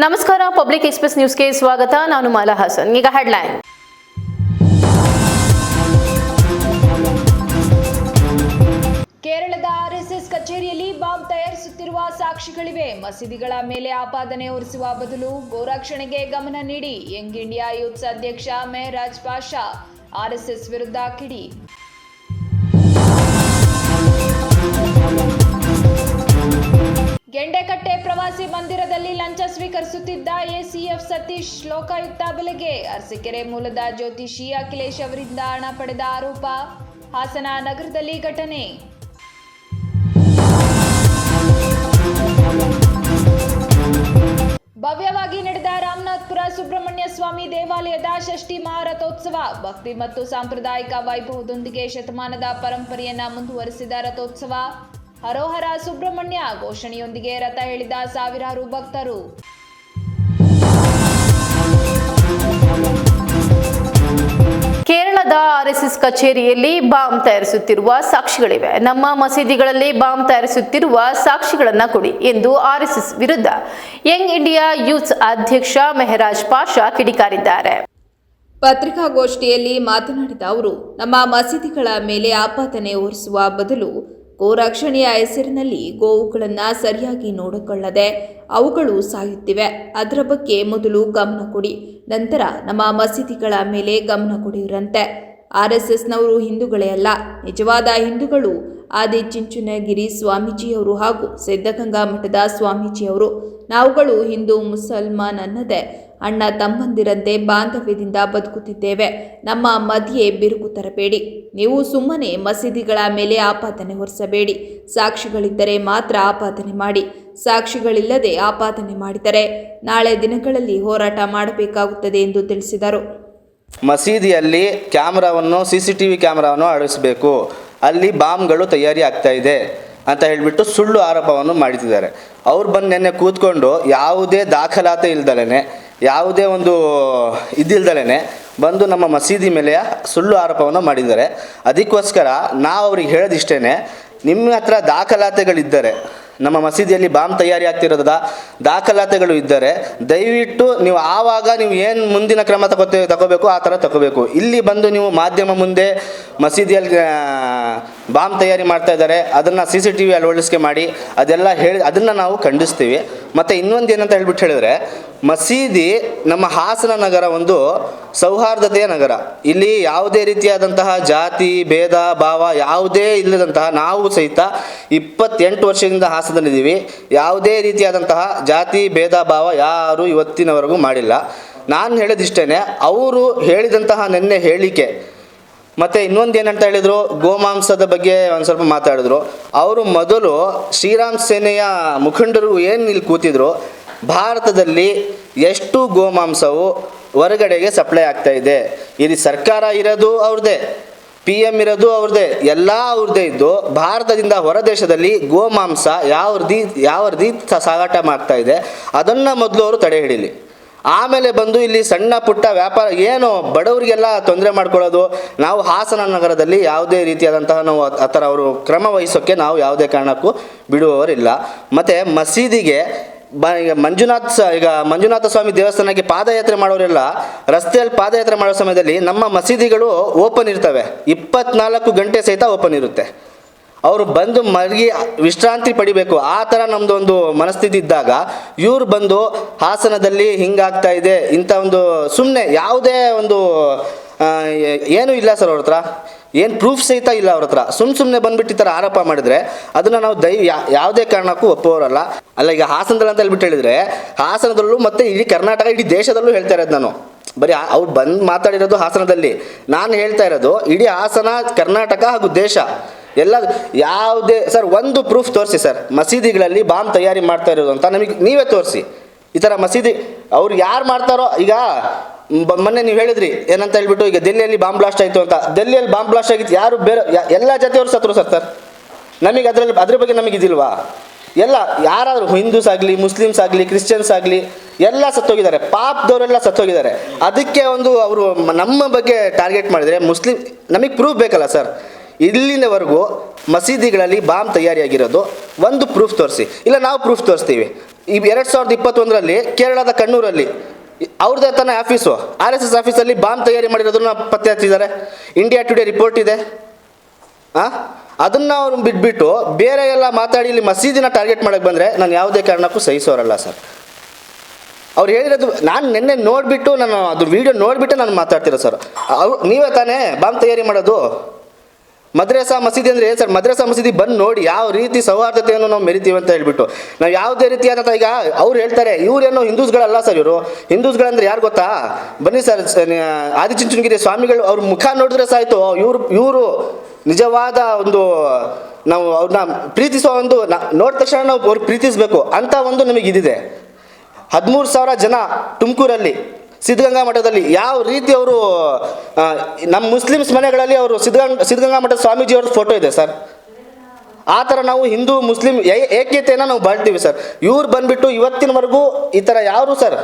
ನಮಸ್ಕಾರ, public express ನ್ಯೂಸ್ಗೆ ಸ್ವಾಗತ. ನಾನು ಮಾಲಾ ಹಸನ್. ಈಗ ಹೆಡ್ಲೈನ್. ಕೇರಳದ ಆರ್ಎಸ್ಎಸ್ ಕಚೇರಿಯಲ್ಲಿ ಬಾಂಬ್ ತಯಾರಿಸುತ್ತಿರುವ ಸಾಕ್ಷಿಗಳಿವೆ. ಮಸೀದಿಗಳ ಮೇಲೆ ಆಪಾದನೆ ಹೊರಿಸುವ ಬದಲು ಗೋರಕ್ಷಣೆಗೆ ಗಮನ ನೀಡಿ. ಯಂಗ್ ಇಂಡಿಯಾ ಯೂತ್ಸ್ ಅಧ್ಯಕ್ಷ ಮೆಹರಾಜ್ ಪಾಷಾ ಆರ್ಎಸ್ಎಸ್ ವಿರುದ್ಧ ಕಿಡಿ. ಗೆಂಡೆಕಟ್ಟೆ ಪ್ರವಾಸಿ ಮಂದಿರದಲ್ಲಿ ಲಂಚ ಸ್ವೀಕರಿಸುತ್ತಿದ್ದ ಎಸಿಎಫ್ ಸತೀಶ್ ಲೋಕಾಯುಕ್ತ ಬಲೆಗೆ. ಅರಸೀಕೆರೆ ಮೂಲದ ಜ್ಯೋತಿಷಿ ಅಖಿಲೇಶ್ ಅವರಿಂದ ಹಣ ಪಡೆದ ಆರೋಪ. ಹಾಸನ ನಗರದಲ್ಲಿ ಘಟನೆ. ಭವ್ಯವಾಗಿ ನಡೆದ ರಾಮನಾಥಪುರ ಸುಬ್ರಹ್ಮಣ್ಯ ಸ್ವಾಮಿ ದೇವಾಲಯದ ಷಷ್ಠಿ ಮಹಾರಥೋತ್ಸವ. ಭಕ್ತಿ ಮತ್ತು ಸಾಂಪ್ರದಾಯಿಕ ವೈಭವದೊಂದಿಗೆ ಶತಮಾನದ ಪರಂಪರೆಯನ್ನ ಮುಂದುವರೆಸಿದ ರಥೋತ್ಸವ. ಹರೋಹರ ಸುಬ್ರಹ್ಮಣ್ಯ ಘೋಷಣೆಯೊಂದಿಗೆ ರಥ ಎಳೆದ ಸಾವಿರಾರು ಭಕ್ತರು. ಕೇರಳದ ಆರ್ಎಸ್ಎಸ್ ಕಚೇರಿಯಲ್ಲಿ ಬಾಂಬ್ ತಯಾರಿಸುತ್ತಿರುವ ಸಾಕ್ಷಿಗಳಿವೆ. ನಮ್ಮ ಮಸೀದಿಗಳಲ್ಲಿ ಬಾಂಬ್ ತಯಾರಿಸುತ್ತಿರುವ ಸಾಕ್ಷಿಗಳನ್ನ ಕೊಡಿ ಎಂದು ಆರ್ಎಸ್ಎಸ್ ವಿರುದ್ಧ ಯಂಗ್ ಇಂಡಿಯಾ ಯೂತ್ಸ್ ಅಧ್ಯಕ್ಷ ಮೆಹರಾಜ್ ಪಾಷಾ ಕಿಡಿಕಾರಿದ್ದಾರೆ. ಪತ್ರಿಕಾಗೋಷ್ಠಿಯಲ್ಲಿ ಮಾತನಾಡಿದ ಅವರು, ನಮ್ಮ ಮಸೀದಿಗಳ ಮೇಲೆ ಆಪಾದನೆ ಹೊರಿಸುವ ಬದಲು ಗೋರಕ್ಷಣೆಯ ಹೆಸರಿನಲ್ಲಿ ಗೋವುಗಳನ್ನು ಸರಿಯಾಗಿ ನೋಡಿಕೊಳ್ಳದೆ ಅವುಗಳು ಸಾಯುತ್ತಿವೆ. ಅದರ ಬಗ್ಗೆ ಮೊದಲು ಗಮನ ಕೊಡಿ, ನಂತರ ನಮ್ಮ ಮಸೀದಿಗಳ ಮೇಲೆ ಗಮನ ಕೊಡಿರಂತೆ. ಆರ್ಎಸ್ಎಸ್ನವರು ಹಿಂದೂಗಳೇ ಅಲ್ಲ, ನಿಜವಾದ ಹಿಂದೂಗಳು ಆದಿಚುಂಚನಗಿರಿ ಸ್ವಾಮೀಜಿಯವರು ಹಾಗೂ ಸಿದ್ಧಗಂಗಾ ಮಠದ ಸ್ವಾಮೀಜಿಯವರು. ನಾವುಗಳು ಹಿಂದೂ ಮುಸಲ್ಮಾನ್ ಅನ್ನದೇ ಅಣ್ಣ ತಮ್ಮಂದಿರಂತೆ ಬಾಂಧವ್ಯದಿಂದ ಬದುಕುತ್ತಿದ್ದೇವೆ. ನಮ್ಮ ಮಧ್ಯೆ ಬಿರುಕು ತರಬೇಡಿ. ನೀವು ಸುಮ್ಮನೆ ಮಸೀದಿಗಳ ಮೇಲೆ ಆಪಾದನೆ ಹೊರಿಸಬೇಡಿ. ಸಾಕ್ಷಿಗಳಿದ್ದರೆ ಮಾತ್ರ ಆಪಾದನೆ ಮಾಡಿ. ಸಾಕ್ಷಿಗಳಿಲ್ಲದೆ ಆಪಾದನೆ ಮಾಡಿದರೆ ನಾಳೆ ದಿನಗಳಲ್ಲಿ ಹೋರಾಟ ಮಾಡಬೇಕಾಗುತ್ತದೆ ಎಂದು ತಿಳಿಸಿದರು. ಮಸೀದಿಯಲ್ಲಿ ಕ್ಯಾಮ್ರಾವನ್ನು CCTV ಕ್ಯಾಮ್ರಾವನ್ನು ಅಳವಡಿಸಬೇಕು, ಅಲ್ಲಿ ಬಾಂಬ್ಗಳು ತಯಾರಿ ಆಗ್ತಾ ಇದೆ ಅಂತ ಹೇಳಿಬಿಟ್ಟು ಸುಳ್ಳು ಆರೋಪವನ್ನು ಮಾಡ್ತಿದ್ದಾರೆ. ಅವ್ರು ಬಂದು ನೆನ್ನೆ ಕೂತ್ಕೊಂಡು ಯಾವುದೇ ದಾಖಲಾತಿ ಇಲ್ದಲೇ, ಯಾವುದೇ ಒಂದು ಇದಿಲ್ದಲೇ ಬಂದು ನಮ್ಮ ಮಸೀದಿ ಮೇಲೆ ಸುಳ್ಳು ಆರೋಪವನ್ನು ಮಾಡಿದ್ದಾರೆ. ಅದಕ್ಕೋಸ್ಕರ ನಾವು ಅವ್ರಿಗೆ ಹೇಳೋದಿಷ್ಟೇ, ನಿಮ್ಮ ಹತ್ರ ದಾಖಲಾತಿಗಳಿದ್ದರೆ, ನಮ್ಮ ಮಸೀದಿಯಲ್ಲಿ ಬಾಂಬ್ ತಯಾರಿ ಆಗ್ತಿರೋದ ದಾಖಲಾತಿಗಳು ಇದ್ದರೆ ದಯವಿಟ್ಟು ನೀವು ಆವಾಗ ನೀವು ಏನು ಮುಂದಿನ ಕ್ರಮ ತಗೋಬೇಕು ಆ ಥರ ತಗೋಬೇಕು. ಇಲ್ಲಿ ಬಂದು ನೀವು ಮಾಧ್ಯಮ ಮುಂದೆ ಮಸೀದಿಯಲ್ಲಿ ಬಾಂಬ್ ತಯಾರಿ ಮಾಡ್ತಾ ಇದ್ದಾರೆ, ಅದನ್ನು CCTV ಅಳವಡಿಕೆ ಮಾಡಿ ಅದೆಲ್ಲ ಹೇಳಿ ಅದನ್ನು ನಾವು ಖಂಡಿಸ್ತೀವಿ. ಮತ್ತು ಇನ್ನೊಂದು ಏನಂತ ಹೇಳಿದ್ರೆ, ಮಸೀದಿ ನಮ್ಮ ಹಾಸನ ನಗರ ಒಂದು ಸೌಹಾರ್ದತೆಯ ನಗರ. ಇಲ್ಲಿ ಯಾವುದೇ ರೀತಿಯಾದಂತಹ ಜಾತಿ ಭೇದ ಭಾವ ಯಾವುದೇ ಇಲ್ಲದಂತಹ, ನಾವು ಸಹಿತ 28 ವರ್ಷದಿಂದ ಹಾಸನದಲ್ಲಿದ್ದೀವಿ. ಯಾವುದೇ ರೀತಿಯಾದಂತಹ ಜಾತಿ ಭೇದ ಭಾವ ಯಾರು ಇವತ್ತಿನವರೆಗೂ ಮಾಡಿಲ್ಲ. ನಾನು ಹೇಳೋದಿಷ್ಟೇ, ಅವರು ಹೇಳಿದಂತಹ ನೆನ್ನೆ ಹೇಳಿಕೆ ಮತ್ತು ಇನ್ನೊಂದು ಏನಂತ ಹೇಳಿದರು, ಗೋಮಾಂಸದ ಬಗ್ಗೆ ಒಂದು ಸ್ವಲ್ಪ ಮಾತಾಡಿದ್ರು. ಅವರು ಮೊದಲು ಶ್ರೀರಾಮ್ ಸೇನೆಯ ಮುಖಂಡರು ಏನು ಇಲ್ಲಿ ಕೂತಿದ್ರು, ಭಾರತದಲ್ಲಿ ಎಷ್ಟು ಗೋಮಾಂಸವು ಹೊರಗಡೆಗೆ ಸಪ್ಲೈ ಆಗ್ತಾ ಇದೆ, ಇಲ್ಲಿ ಸರ್ಕಾರ ಇರೋದು ಅವ್ರದ್ದೇ, PM ಇರೋದು ಅವ್ರದ್ದೇ, ಎಲ್ಲ ಅವ್ರದ್ದೇ ಇದ್ದು ಭಾರತದಿಂದ ಹೊರ ದೇಶದಲ್ಲಿ ಗೋಮಾಂಸ ಯಾವ ರೀತಿ ಸಾಗಾಟ ಮಾಡ್ತಾ ಇದೆ ಅದನ್ನು ಮೊದಲು ಅವರು ತಡೆ ಹಿಡೀಲಿ. ಆಮೇಲೆ ಬಂದು ಇಲ್ಲಿ ಸಣ್ಣ ಪುಟ್ಟ ವ್ಯಾಪಾರ ಏನು ಬಡವರಿಗೆಲ್ಲ ತೊಂದರೆ ಮಾಡ್ಕೊಳ್ಳೋದು, ನಾವು ಹಾಸನ ನಗರದಲ್ಲಿ ಯಾವುದೇ ರೀತಿಯಾದಂತಹ ನಾವು ಆ ಥರ ಅವರು ಕ್ರಮ ವಹಿಸೋಕ್ಕೆ ನಾವು ಯಾವುದೇ ಕಾರಣಕ್ಕೂ ಬಿಡುವವರಿಲ್ಲ. ಮತ್ತು ಮಸೀದಿಗೆ ಈಗ ಮಂಜುನಾಥ ಸ್ವಾಮಿ ದೇವಸ್ಥಾನಕ್ಕೆ ಪಾದಯಾತ್ರೆ ಮಾಡೋರೆಲ್ಲ ರಸ್ತೆಯಲ್ಲಿ ಪಾದಯಾತ್ರೆ ಮಾಡೋ ಸಮಯದಲ್ಲಿ ನಮ್ಮ ಮಸೀದಿಗಳು ಓಪನ್ ಇರ್ತವೆ, 24 ಗಂಟೆ ಸಹಿತ ಓಪನ್ ಇರುತ್ತೆ. ಅವರು ಬಂದು ಮಲಗಿ ವಿಶ್ರಾಂತಿ ಪಡಿಬೇಕು. ಆ ಥರ ನಮ್ಮದು ಒಂದು ಮನಸ್ಥಿತಿ ಇದ್ದಾಗ ಇವ್ರು ಬಂದು ಹಾಸನದಲ್ಲಿ ಹಿಂಗಾಗ್ತಾ ಇದೆ ಇಂಥ ಒಂದು ಸುಮ್ಮನೆ ಯಾವುದೇ ಒಂದು ಏನೂ ಇಲ್ಲ ಸರ್, ಅವ್ರ ಹತ್ರ ಏನು ಪ್ರೂಫ್ ಸಹಿತ ಇಲ್ಲ ಅವ್ರ ಹತ್ರ. ಸುಮ್ಮನೆ ಬಂದುಬಿಟ್ಟು ಈ ಥರ ಆರೋಪ ಮಾಡಿದರೆ ಅದನ್ನು ನಾವು ಯಾವುದೇ ಕಾರಣಕ್ಕೂ ಒಪ್ಪೋರಲ್ಲ. ಅಲ್ಲ, ಈಗ ಹಾಸನದಲ್ಲಿ ಅಂತ ಹೇಳ್ಬಿಟ್ಟು ಹೇಳಿದರೆ ಹಾಸನದಲ್ಲೂ ಮತ್ತು ಇಡೀ ಕರ್ನಾಟಕ ಇಡೀ ದೇಶದಲ್ಲೂ ಹೇಳ್ತಾ ಇರೋದು ನಾನು. ಬರೀ ಅವ್ರು ಬಂದು ಮಾತಾಡಿರೋದು ಹಾಸನದಲ್ಲಿ, ನಾನು ಹೇಳ್ತಾ ಇರೋದು ಇಡೀ ಹಾಸನ, ಕರ್ನಾಟಕ ಹಾಗೂ ದೇಶ ಎಲ್ಲ. ಯಾವುದೇ ಸರ್ ಒಂದು ಪ್ರೂಫ್ ತೋರಿಸಿ ಸರ್, ಮಸೀದಿಗಳಲ್ಲಿ ಬಾಂಬ್ ತಯಾರಿ ಮಾಡ್ತಾ ಇರೋದು ಅಂತ ನಮಗೆ ನೀವೇ ತೋರಿಸಿ. ಈ ಥರ ಮಸೀದಿ ಅವ್ರು ಯಾರು ಮಾಡ್ತಾರೋ, ಈಗ ಮೊನ್ನೆ ನೀವು ಹೇಳಿದ್ರಿ ಏನಂತ ಹೇಳ್ಬಿಟ್ಟು, ಈಗ ಡೆಲ್ಲಿಯಲ್ಲಿ ಬಾಂಬ್ ಬ್ಲಾಸ್ಟ್ ಆಯಿತು ಅಂತ. ಡೆಲ್ಲಿಯಲ್ಲಿ ಬಾಂಬ್ ಬ್ಲಾಸ್ಟ್ ಆಗಿತ್ತು, ಯಾರು ಬೇರೆ ಎಲ್ಲ ಜಾತಿಯವರು ಸತ್ರು ಸರ್. ನಮಗೆ ಅದ್ರ ಬಗ್ಗೆ ನಮಗಿದಿಲ್ವಾ? ಎಲ್ಲ ಯಾರಾದರೂ ಹಿಂದೂಸ್ ಆಗಲಿ, ಮುಸ್ಲಿಮ್ಸ್ ಆಗಲಿ, ಕ್ರಿಶ್ಚಿಯನ್ಸ್ ಆಗಲಿ ಎಲ್ಲ ಸತ್ತೋಗಿದ್ದಾರೆ, ಪಾಪದವರೆಲ್ಲ ಸತ್ತೋಗಿದ್ದಾರೆ. ಅದಕ್ಕೆ ಒಂದು ಅವರು ನಮ್ಮ ಬಗ್ಗೆ ಟಾರ್ಗೆಟ್ ಮಾಡಿದರೆ ನಮಗೆ ಪ್ರೂಫ್ ಬೇಕಲ್ಲ ಸರ್. ಇಲ್ಲಿನವರೆಗೂ ಮಸೀದಿಗಳಲ್ಲಿ ಬಾಂಬ್ ತಯಾರಿಯಾಗಿರೋದು ಒಂದು ಪ್ರೂಫ್ ತೋರಿಸಿ, ಇಲ್ಲ ನಾವು ಪ್ರೂಫ್ ತೋರಿಸ್ತೀವಿ. ಈ 2021ರಲ್ಲಿ ಕೇರಳದ ಕಣ್ಣೂರಲ್ಲಿ ಅವ್ರದ್ದೇ ತಾನೇ ಆಫೀಸು, RSS ಆಫೀಸಲ್ಲಿ ಬಾಂಬ್ ತಯಾರಿ ಮಾಡಿರೋದನ್ನ ಪತ್ತೆ ಹಚ್ಚಿದ್ದಾರೆ. ಇಂಡಿಯಾ ಟುಡೇ ರಿಪೋರ್ಟ್ ಇದೆ. ಅದನ್ನು ಅವ್ರು ಬಿಟ್ಬಿಟ್ಟು ಬೇರೆ ಎಲ್ಲ ಮಾತಾಡಿ ಇಲ್ಲಿ ಮಸೀದಿನ ಟಾರ್ಗೆಟ್ ಮಾಡೋಕ್ಕೆ ಬಂದರೆ ನಾನು ಯಾವುದೇ ಕಾರಣಕ್ಕೂ ಸಹಿಸೋರಲ್ಲ ಸರ್. ಅವ್ರು ಹೇಳಿರೋದು ನಾನು ನಿನ್ನೆ ನೋಡಿಬಿಟ್ಟು ನಾನು ಅದು ವೀಡಿಯೋ ನೋಡಿಬಿಟ್ಟು ನಾನು ಮಾತಾಡ್ತಿರೋ ಸರ್. ನೀವೇ ತಾನೇ ಬಾಂಬ್ ತಯಾರಿ ಮಾಡೋದು? ಮದ್ರಸಾ ಮಸೀದಿ ಅಂದರೆ ಏನು ಸರ್? ಮದ್ರಸಾ ಮಸೀದಿ ಬಂದು ನೋಡಿ ಯಾವ ರೀತಿ ಸೌಹಾರ್ದತೆಯನ್ನು ನಾವು ಮೆರಿತೀವಿ ಅಂತ ಹೇಳ್ಬಿಟ್ಟು. ನಾವು ಯಾವುದೇ ರೀತಿಯಾದಂಥ, ಈಗ ಅವ್ರು ಹೇಳ್ತಾರೆ ಇವರೇನೋ ಹಿಂದೂಸ್ಗಳಲ್ಲ ಸರ್, ಇವರು ಹಿಂದೂಸ್ಗಳಂದ್ರೆ ಯಾರು ಗೊತ್ತಾ? ಬನ್ನಿ ಸರ್, ಆದಿಚುಂಚನಗಿರಿ ಸ್ವಾಮಿಗಳು ಅವ್ರ ಮುಖ ನೋಡಿದ್ರೆ ಸಾಯ್ತು, ಇವರು ನಿಜವಾದ ಒಂದು ನಾವು ಅವ್ರನ್ನ ಪ್ರೀತಿಸೋ ಒಂದು ನೋಡಿದ ತಕ್ಷಣ ನಾವು ಅವ್ರಿಗೆ ಪ್ರೀತಿಸಬೇಕು ಅಂತ ಒಂದು ನಮಗೆ ಇದಿದೆ. 13,000 ಜನ ತುಮಕೂರಲ್ಲಿ ಸಿದ್ಧಗಂಗಾ ಮಠದಲ್ಲಿ ಯಾವ ರೀತಿ ಅವರು ನಮ್ಮ ಮುಸ್ಲಿಮ್ಸ್ ಮನೆಗಳಲ್ಲಿ ಅವರು ಸಿದ್ಧಗಂಗಾ ಮಠದ ಸ್ವಾಮೀಜಿಯವ್ರ ಫೋಟೋ ಇದೆ ಸರ್. ಆ ಥರ ನಾವು ಹಿಂದೂ ಮುಸ್ಲಿಂ ಏಕತೆಯನ್ನು ನಾವು ಬಾಳ್ತೀವಿ ಸರ್. ಇವ್ರು ಬಂದುಬಿಟ್ಟು ಇವತ್ತಿನವರೆಗೂ ಈ ಥರ ಯಾರು ಸರ್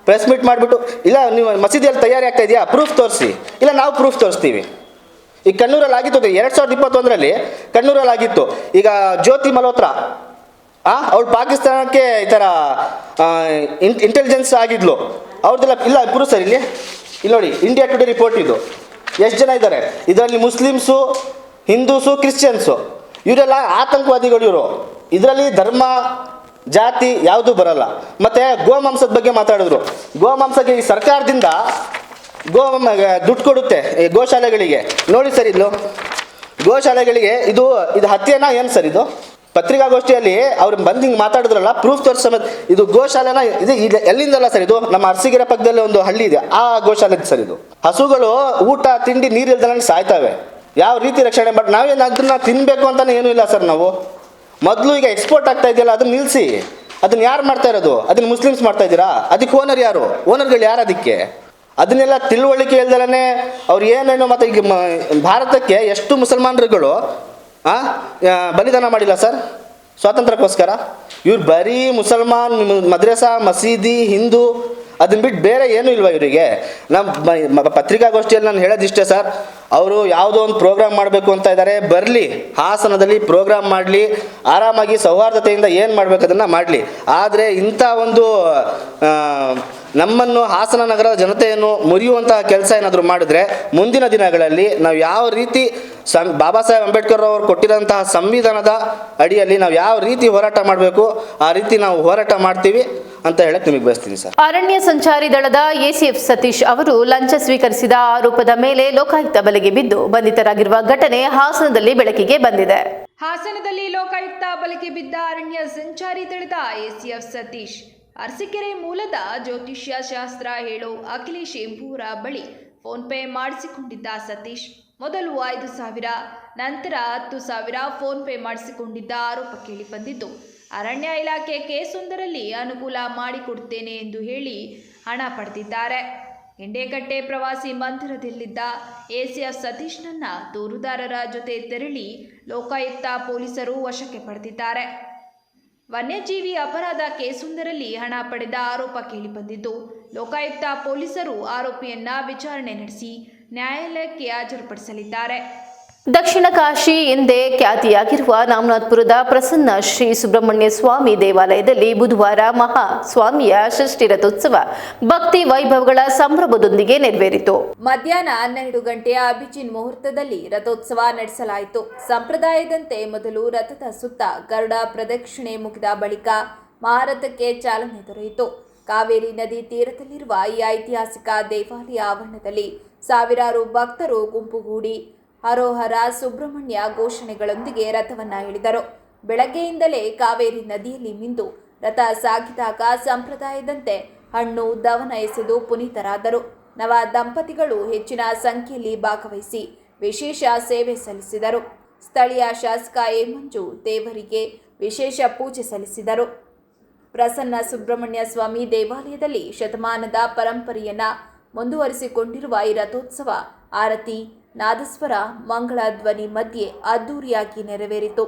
ಪ್ರೆಸ್ ಮೀಟ್ ಮಾಡಿಬಿಟ್ಟು ಇಲ್ಲ ನೀವು ಮಸೀದಿಯಲ್ಲಿ ತಯಾರಿ ಆಗ್ತಾ ಇದೆಯಾ ಪ್ರೂಫ್ ತೋರಿಸಿ, ಇಲ್ಲ ನಾವು ಪ್ರೂಫ್ ತೋರಿಸ್ತೀವಿ. ಈಗ ಕಣ್ಣೂರಲ್ಲಿ ಆಗಿತ್ತು 2021ರಲ್ಲಿ ಕಣ್ಣೂರಲ್ಲಿ ಆಗಿತ್ತು. ಈಗ ಜ್ಯೋತಿ ಮಲ್ಹೋತ್ರಾ ಅವಳು ಪಾಕಿಸ್ತಾನಕ್ಕೆ ಈ ಥರ ಇಂಟೆಲಿಜೆನ್ಸ್ ಆಗಿದ್ಲು, ಅವ್ರದ್ದೆಲ್ಲ ಇಲ್ಲ ಪುರು ಸರ್. ಇಲ್ಲಿ ನೋಡಿ, ಇಂಡಿಯಾ ಟುಡೇ ರಿಪೋರ್ಟ್ ಇದು. ಎಷ್ಟು ಜನ ಇದ್ದಾರೆ ಇದರಲ್ಲಿ? ಮುಸ್ಲಿಮ್ಸು, ಹಿಂದೂಸು, ಕ್ರಿಶ್ಚಿಯನ್ಸು, ಇವರೆಲ್ಲ ಆತಂಕವಾದಿಗಳು ಇವರು. ಇದರಲ್ಲಿ ಧರ್ಮ ಜಾತಿ ಯಾವುದೂ ಬರಲ್ಲ. ಮತ್ತು ಗೋಮಾಂಸದ ಬಗ್ಗೆ ಮಾತಾಡಿದ್ರು. ಗೋಮಾಂಸಕ್ಕೆ ಈ ಸರ್ಕಾರದಿಂದ ದುಡ್ಡು ಕೊಡುತ್ತೆ ಗೋಶಾಲೆಗಳಿಗೆ. ನೋಡಿ ಸರ್, ಇದು ಗೋಶಾಲೆಗಳಿಗೆ ಇದು ಹತ್ಯೆನಾ ಏನು ಸರ್? ಇದು ಪತ್ರಿಕಾಗೋಷ್ಠಿಯಲ್ಲಿ ಅವ್ರು ಬಂದು ಹಿಂಗೆ ಮಾತಾಡಿದ್ರಲ್ಲ, ಪ್ರೂಫ್ ತೋರಿಸ ಸಮೇತ. ಇದು ಗೋಶಾಲೆನ ಇದು ಎಲ್ಲಿಂದಲ್ಲ ಸರ್, ಇದು ನಮ್ಮ ಅರಸೀಕೆರೆ ಪಕ್ಕದಲ್ಲಿ ಒಂದು ಹಳ್ಳಿ ಇದೆ, ಆ ಗೋಶಾಲೆ ಸರ್. ಇದು ಹಸುಗಳು ಊಟ ತಿಂಡಿ ನೀರಿಲ್ದಲೇ ಸಾಯ್ತವೆ. ಯಾವ ರೀತಿ ರಕ್ಷಣೆ ಮಾಡಿ ನಾವೇನು ಅದನ್ನ ತಿನ್ನಬೇಕು ಅಂತಲೇ ಏನೂ ಇಲ್ಲ ಸರ್. ನಾವು ಮೊದಲು ಈಗ ಎಕ್ಸ್ಪೋರ್ಟ್ ಆಗ್ತಾ ಇದೆಯಲ್ಲ ಅದನ್ನ ನಿಲ್ಲಿಸಿ. ಅದನ್ನ ಯಾರು ಮಾಡ್ತಾ ಇರೋದು? ಅದನ್ನ ಮುಸ್ಲಿಮ್ಸ್ ಮಾಡ್ತಾ ಇದ್ದೀರಾ? ಅದಕ್ಕೆ ಓನರ್ ಯಾರು? ಓನರ್ಗಳು ಯಾರು ಅದಕ್ಕೆ? ಅದನ್ನೆಲ್ಲ ತಿಳುವಳಿಕೆ ಇಲ್ದಲೇ ಅವ್ರು ಏನೇನು. ಮತ್ತು ಈಗ ಭಾರತಕ್ಕೆ ಎಷ್ಟು ಮುಸಲ್ಮಾನರುಗಳು ಬಲಿದಾನ ಮಾಡಿಲ್ಲ ಸರ್ ಸ್ವಾತಂತ್ರ್ಯಕ್ಕೋಸ್ಕರ? ಇವ್ರು ಬರೀ ಮುಸಲ್ಮಾನ್, ಮದ್ರಸಾ, ಮಸೀದಿ, ಹಿಂದೂ, ಅದನ್ನ ಬಿಟ್ಟು ಬೇರೆ ಏನೂ ಇಲ್ವಾ ಇವರಿಗೆ? ನಮ್ಮ ಪತ್ರಿಕಾಗೋಷ್ಠಿಯಲ್ಲಿ ನಾನು ಹೇಳೋದಿಷ್ಟೇ ಸರ್, ಅವರು ಯಾವುದೋ ಒಂದು ಪ್ರೋಗ್ರಾಮ್ ಮಾಡಬೇಕು ಅಂತ ಇದ್ದಾರೆ, ಬರಲಿ ಹಾಸನದಲ್ಲಿ ಪ್ರೋಗ್ರಾಮ್ ಮಾಡಲಿ, ಆರಾಮಾಗಿ ಸೌಹಾರ್ದತೆಯಿಂದ ಏನು ಮಾಡಬೇಕು ಅದನ್ನು ಮಾಡಲಿ. ಆದರೆ ಇಂಥ ಒಂದು ನಮ್ಮನ್ನು ಹಾಸನ ನಗರದ ಜನತೆಯನ್ನು ಮುರಿಯುವಂತಹ ಕೆಲಸ ಏನಾದರೂ ಮಾಡಿದ್ರೆ ಮುಂದಿನ ದಿನಗಳಲ್ಲಿ ನಾವು ಯಾವ ರೀತಿ ಬಾಬಾ ಸಾಹೇಬ್ ಅಂಬೇಡ್ಕರ್ ಅವರು ಕೊಟ್ಟಿರೋಂತಹ ಸಂವಿಧಾನದ ಅಡಿಯಲ್ಲಿ ನಾವು ಯಾವ ರೀತಿ ಹೋರಾಟ ಮಾಡಬೇಕು ಆ ರೀತಿ ನಾವು ಹೋರಾಟ ಮಾಡ್ತೀವಿ ಅಂತ ಹೇಳಕ್ಕೆ ನಿಮಗೆ ಬಯಸ್ತೀನಿ ಸರ್. ಅರಣ್ಯ ಸಂಚಾರಿ ದಳದ ACF ಸತೀಶ್ ಅವರು ಲಂಚ ಸ್ವೀಕರಿಸಿದ ಆರೋಪದ ಮೇಲೆ ಲೋಕಾಯುಕ್ತ ಬಲೆಗೆ ಬಿದ್ದು ಬಂಧಿತರಾಗಿರುವ ಘಟನೆ ಹಾಸನದಲ್ಲಿ ಬೆಳಕಿಗೆ ಬಂದಿದೆ. ಹಾಸನದಲ್ಲಿ ಲೋಕಾಯುಕ್ತ ಬಲೆಗೆ ಬಿದ್ದ ಅರಣ್ಯ ಸಂಚಾರಿ ದಳದ ACF ಸತೀಶ್ ಅರಸೀಕೆರೆ ಮೂಲದ ಜ್ಯೋತಿಷ್ಯ ಶಾಸ್ತ್ರ ಹೇಳೋ ಅಖಿಲೇಶ್ ಎಂಬುವರ ಬಳಿ ಫೋನ್ ಪೇ ಮಾಡಿಸಿಕೊಂಡಿದ್ದ ಸತೀಶ್ ಮೊದಲು 5,000 ನಂತರ 10,000 ಫೋನ್ ಪೇ ಮಾಡಿಸಿಕೊಂಡಿದ್ದ ಆರೋಪ ಕೇಳಿಬಂದಿದ್ದು, ಅರಣ್ಯ ಇಲಾಖೆ ಕೇಸೊಂದರಲ್ಲಿ ಅನುಕೂಲ ಮಾಡಿಕೊಡುತ್ತೇನೆ ಎಂದು ಹೇಳಿ ಹಣ ಪಡೆದಿದ್ದಾರೆ. ಗೆಂಡೇಕಟ್ಟೆ ಪ್ರವಾಸಿ ಮಂದಿರದಲ್ಲಿದ್ದ ACF ಸತೀಶ್ನನ್ನ ದೂರುದಾರರ ಜೊತೆ ತೆರಳಿ ಲೋಕಾಯುಕ್ತ ಪೊಲೀಸರು ವಶಕ್ಕೆ ಪಡೆದಿದ್ದಾರೆ. ವನ್ಯಜೀವಿ ಅಪರಾಧ ಕೇಸೊಂದರಲ್ಲಿ ಹಣ ಪಡೆದ ಆರೋಪ ಕೇಳಿಬಂದಿದ್ದು, ಲೋಕಾಯುಕ್ತ ಪೊಲೀಸರು ಆರೋಪಿಯನ್ನ ವಿಚಾರಣೆ ನಡೆಸಿ ನ್ಯಾಯಾಲಯಕ್ಕೆ ಹಾಜರುಪಡಿಸಲಿದ್ದಾರೆ. ದಕ್ಷಿಣ ಕಾಶಿ ಎಂದೇ ಖ್ಯಾತಿಯಾಗಿರುವ ರಾಮನಾಥಪುರದ ಪ್ರಸನ್ನ ಶ್ರೀ ಸುಬ್ರಹ್ಮಣ್ಯ ಸ್ವಾಮಿ ದೇವಾಲಯದಲ್ಲಿ ಬುಧವಾರ ಮಹಾ ಸ್ವಾಮಿಯ ಷಷ್ಠಿ ರಥೋತ್ಸವ ಭಕ್ತಿ ವೈಭವಗಳ ಸಂಭ್ರಮದೊಂದಿಗೆ ನೆರವೇರಿತು. ಮಧ್ಯಾಹ್ನ 12 ಗಂಟೆಯ ಅಭಿಜಿನ್ ಮುಹೂರ್ತದಲ್ಲಿ ರಥೋತ್ಸವ ನಡೆಸಲಾಯಿತು. ಸಂಪ್ರದಾಯದಂತೆ ಮೊದಲು ರಥದ ಸುತ್ತ ಗರುಡ ಪ್ರದಕ್ಷಿಣೆ ಮುಗಿದ ಬಳಿಕ ಮಹಾರಥಕ್ಕೆ ಚಾಲನೆ ದೊರೆಯಿತು. ಕಾವೇರಿ ನದಿ ತೀರದಲ್ಲಿರುವ ಈ ಐತಿಹಾಸಿಕ ದೇವಾಲಯ ಆವರಣದಲ್ಲಿ ಸಾವಿರಾರು ಭಕ್ತರು ಗುಂಪುಗೂಡಿ ಹರೋಹರ ಸುಬ್ರಹ್ಮಣ್ಯ ಘೋಷಣೆಗಳೊಂದಿಗೆ ರಥವನ್ನ ಎಳೆದರು. ಬೆಳಗ್ಗೆಯಿಂದಲೇ ಕಾವೇರಿ ನದಿಯಲ್ಲಿ ಮಿಂದು ರಥ ಸಾಗಿದಾಗ ಸಂಪ್ರದಾಯದಂತೆ ಹಣ್ಣು ದವನ ಎಸೆದು ಪುನೀತರಾದರು. ನವ ದಂಪತಿಗಳು ಹೆಚ್ಚಿನ ಸಂಖ್ಯೆಯಲ್ಲಿ ಭಾಗವಹಿಸಿ ವಿಶೇಷ ಸೇವೆ ಸಲ್ಲಿಸಿದರು. ಸ್ಥಳೀಯ ಶಾಸಕ ಎ ಮಂಜು ದೇವರಿಗೆ ವಿಶೇಷ ಪೂಜೆ ಸಲ್ಲಿಸಿದರು. ಪ್ರಸನ್ನ ಸುಬ್ರಹ್ಮಣ್ಯ ಸ್ವಾಮಿ ದೇವಾಲಯದಲ್ಲಿ ಶತಮಾನದ ಪರಂಪರೆಯನ್ನ ಮುಂದುವರಿಸಿಕೊಂಡಿರುವ ಈ ರಥೋತ್ಸವ ಆರತಿ, ನಾದಸ್ವರ, ಮಂಗಳ ಧ್ವನಿ ಮಧ್ಯೆ ಅದ್ದೂರಿಯಾಗಿ ನೆರವೇರಿತು.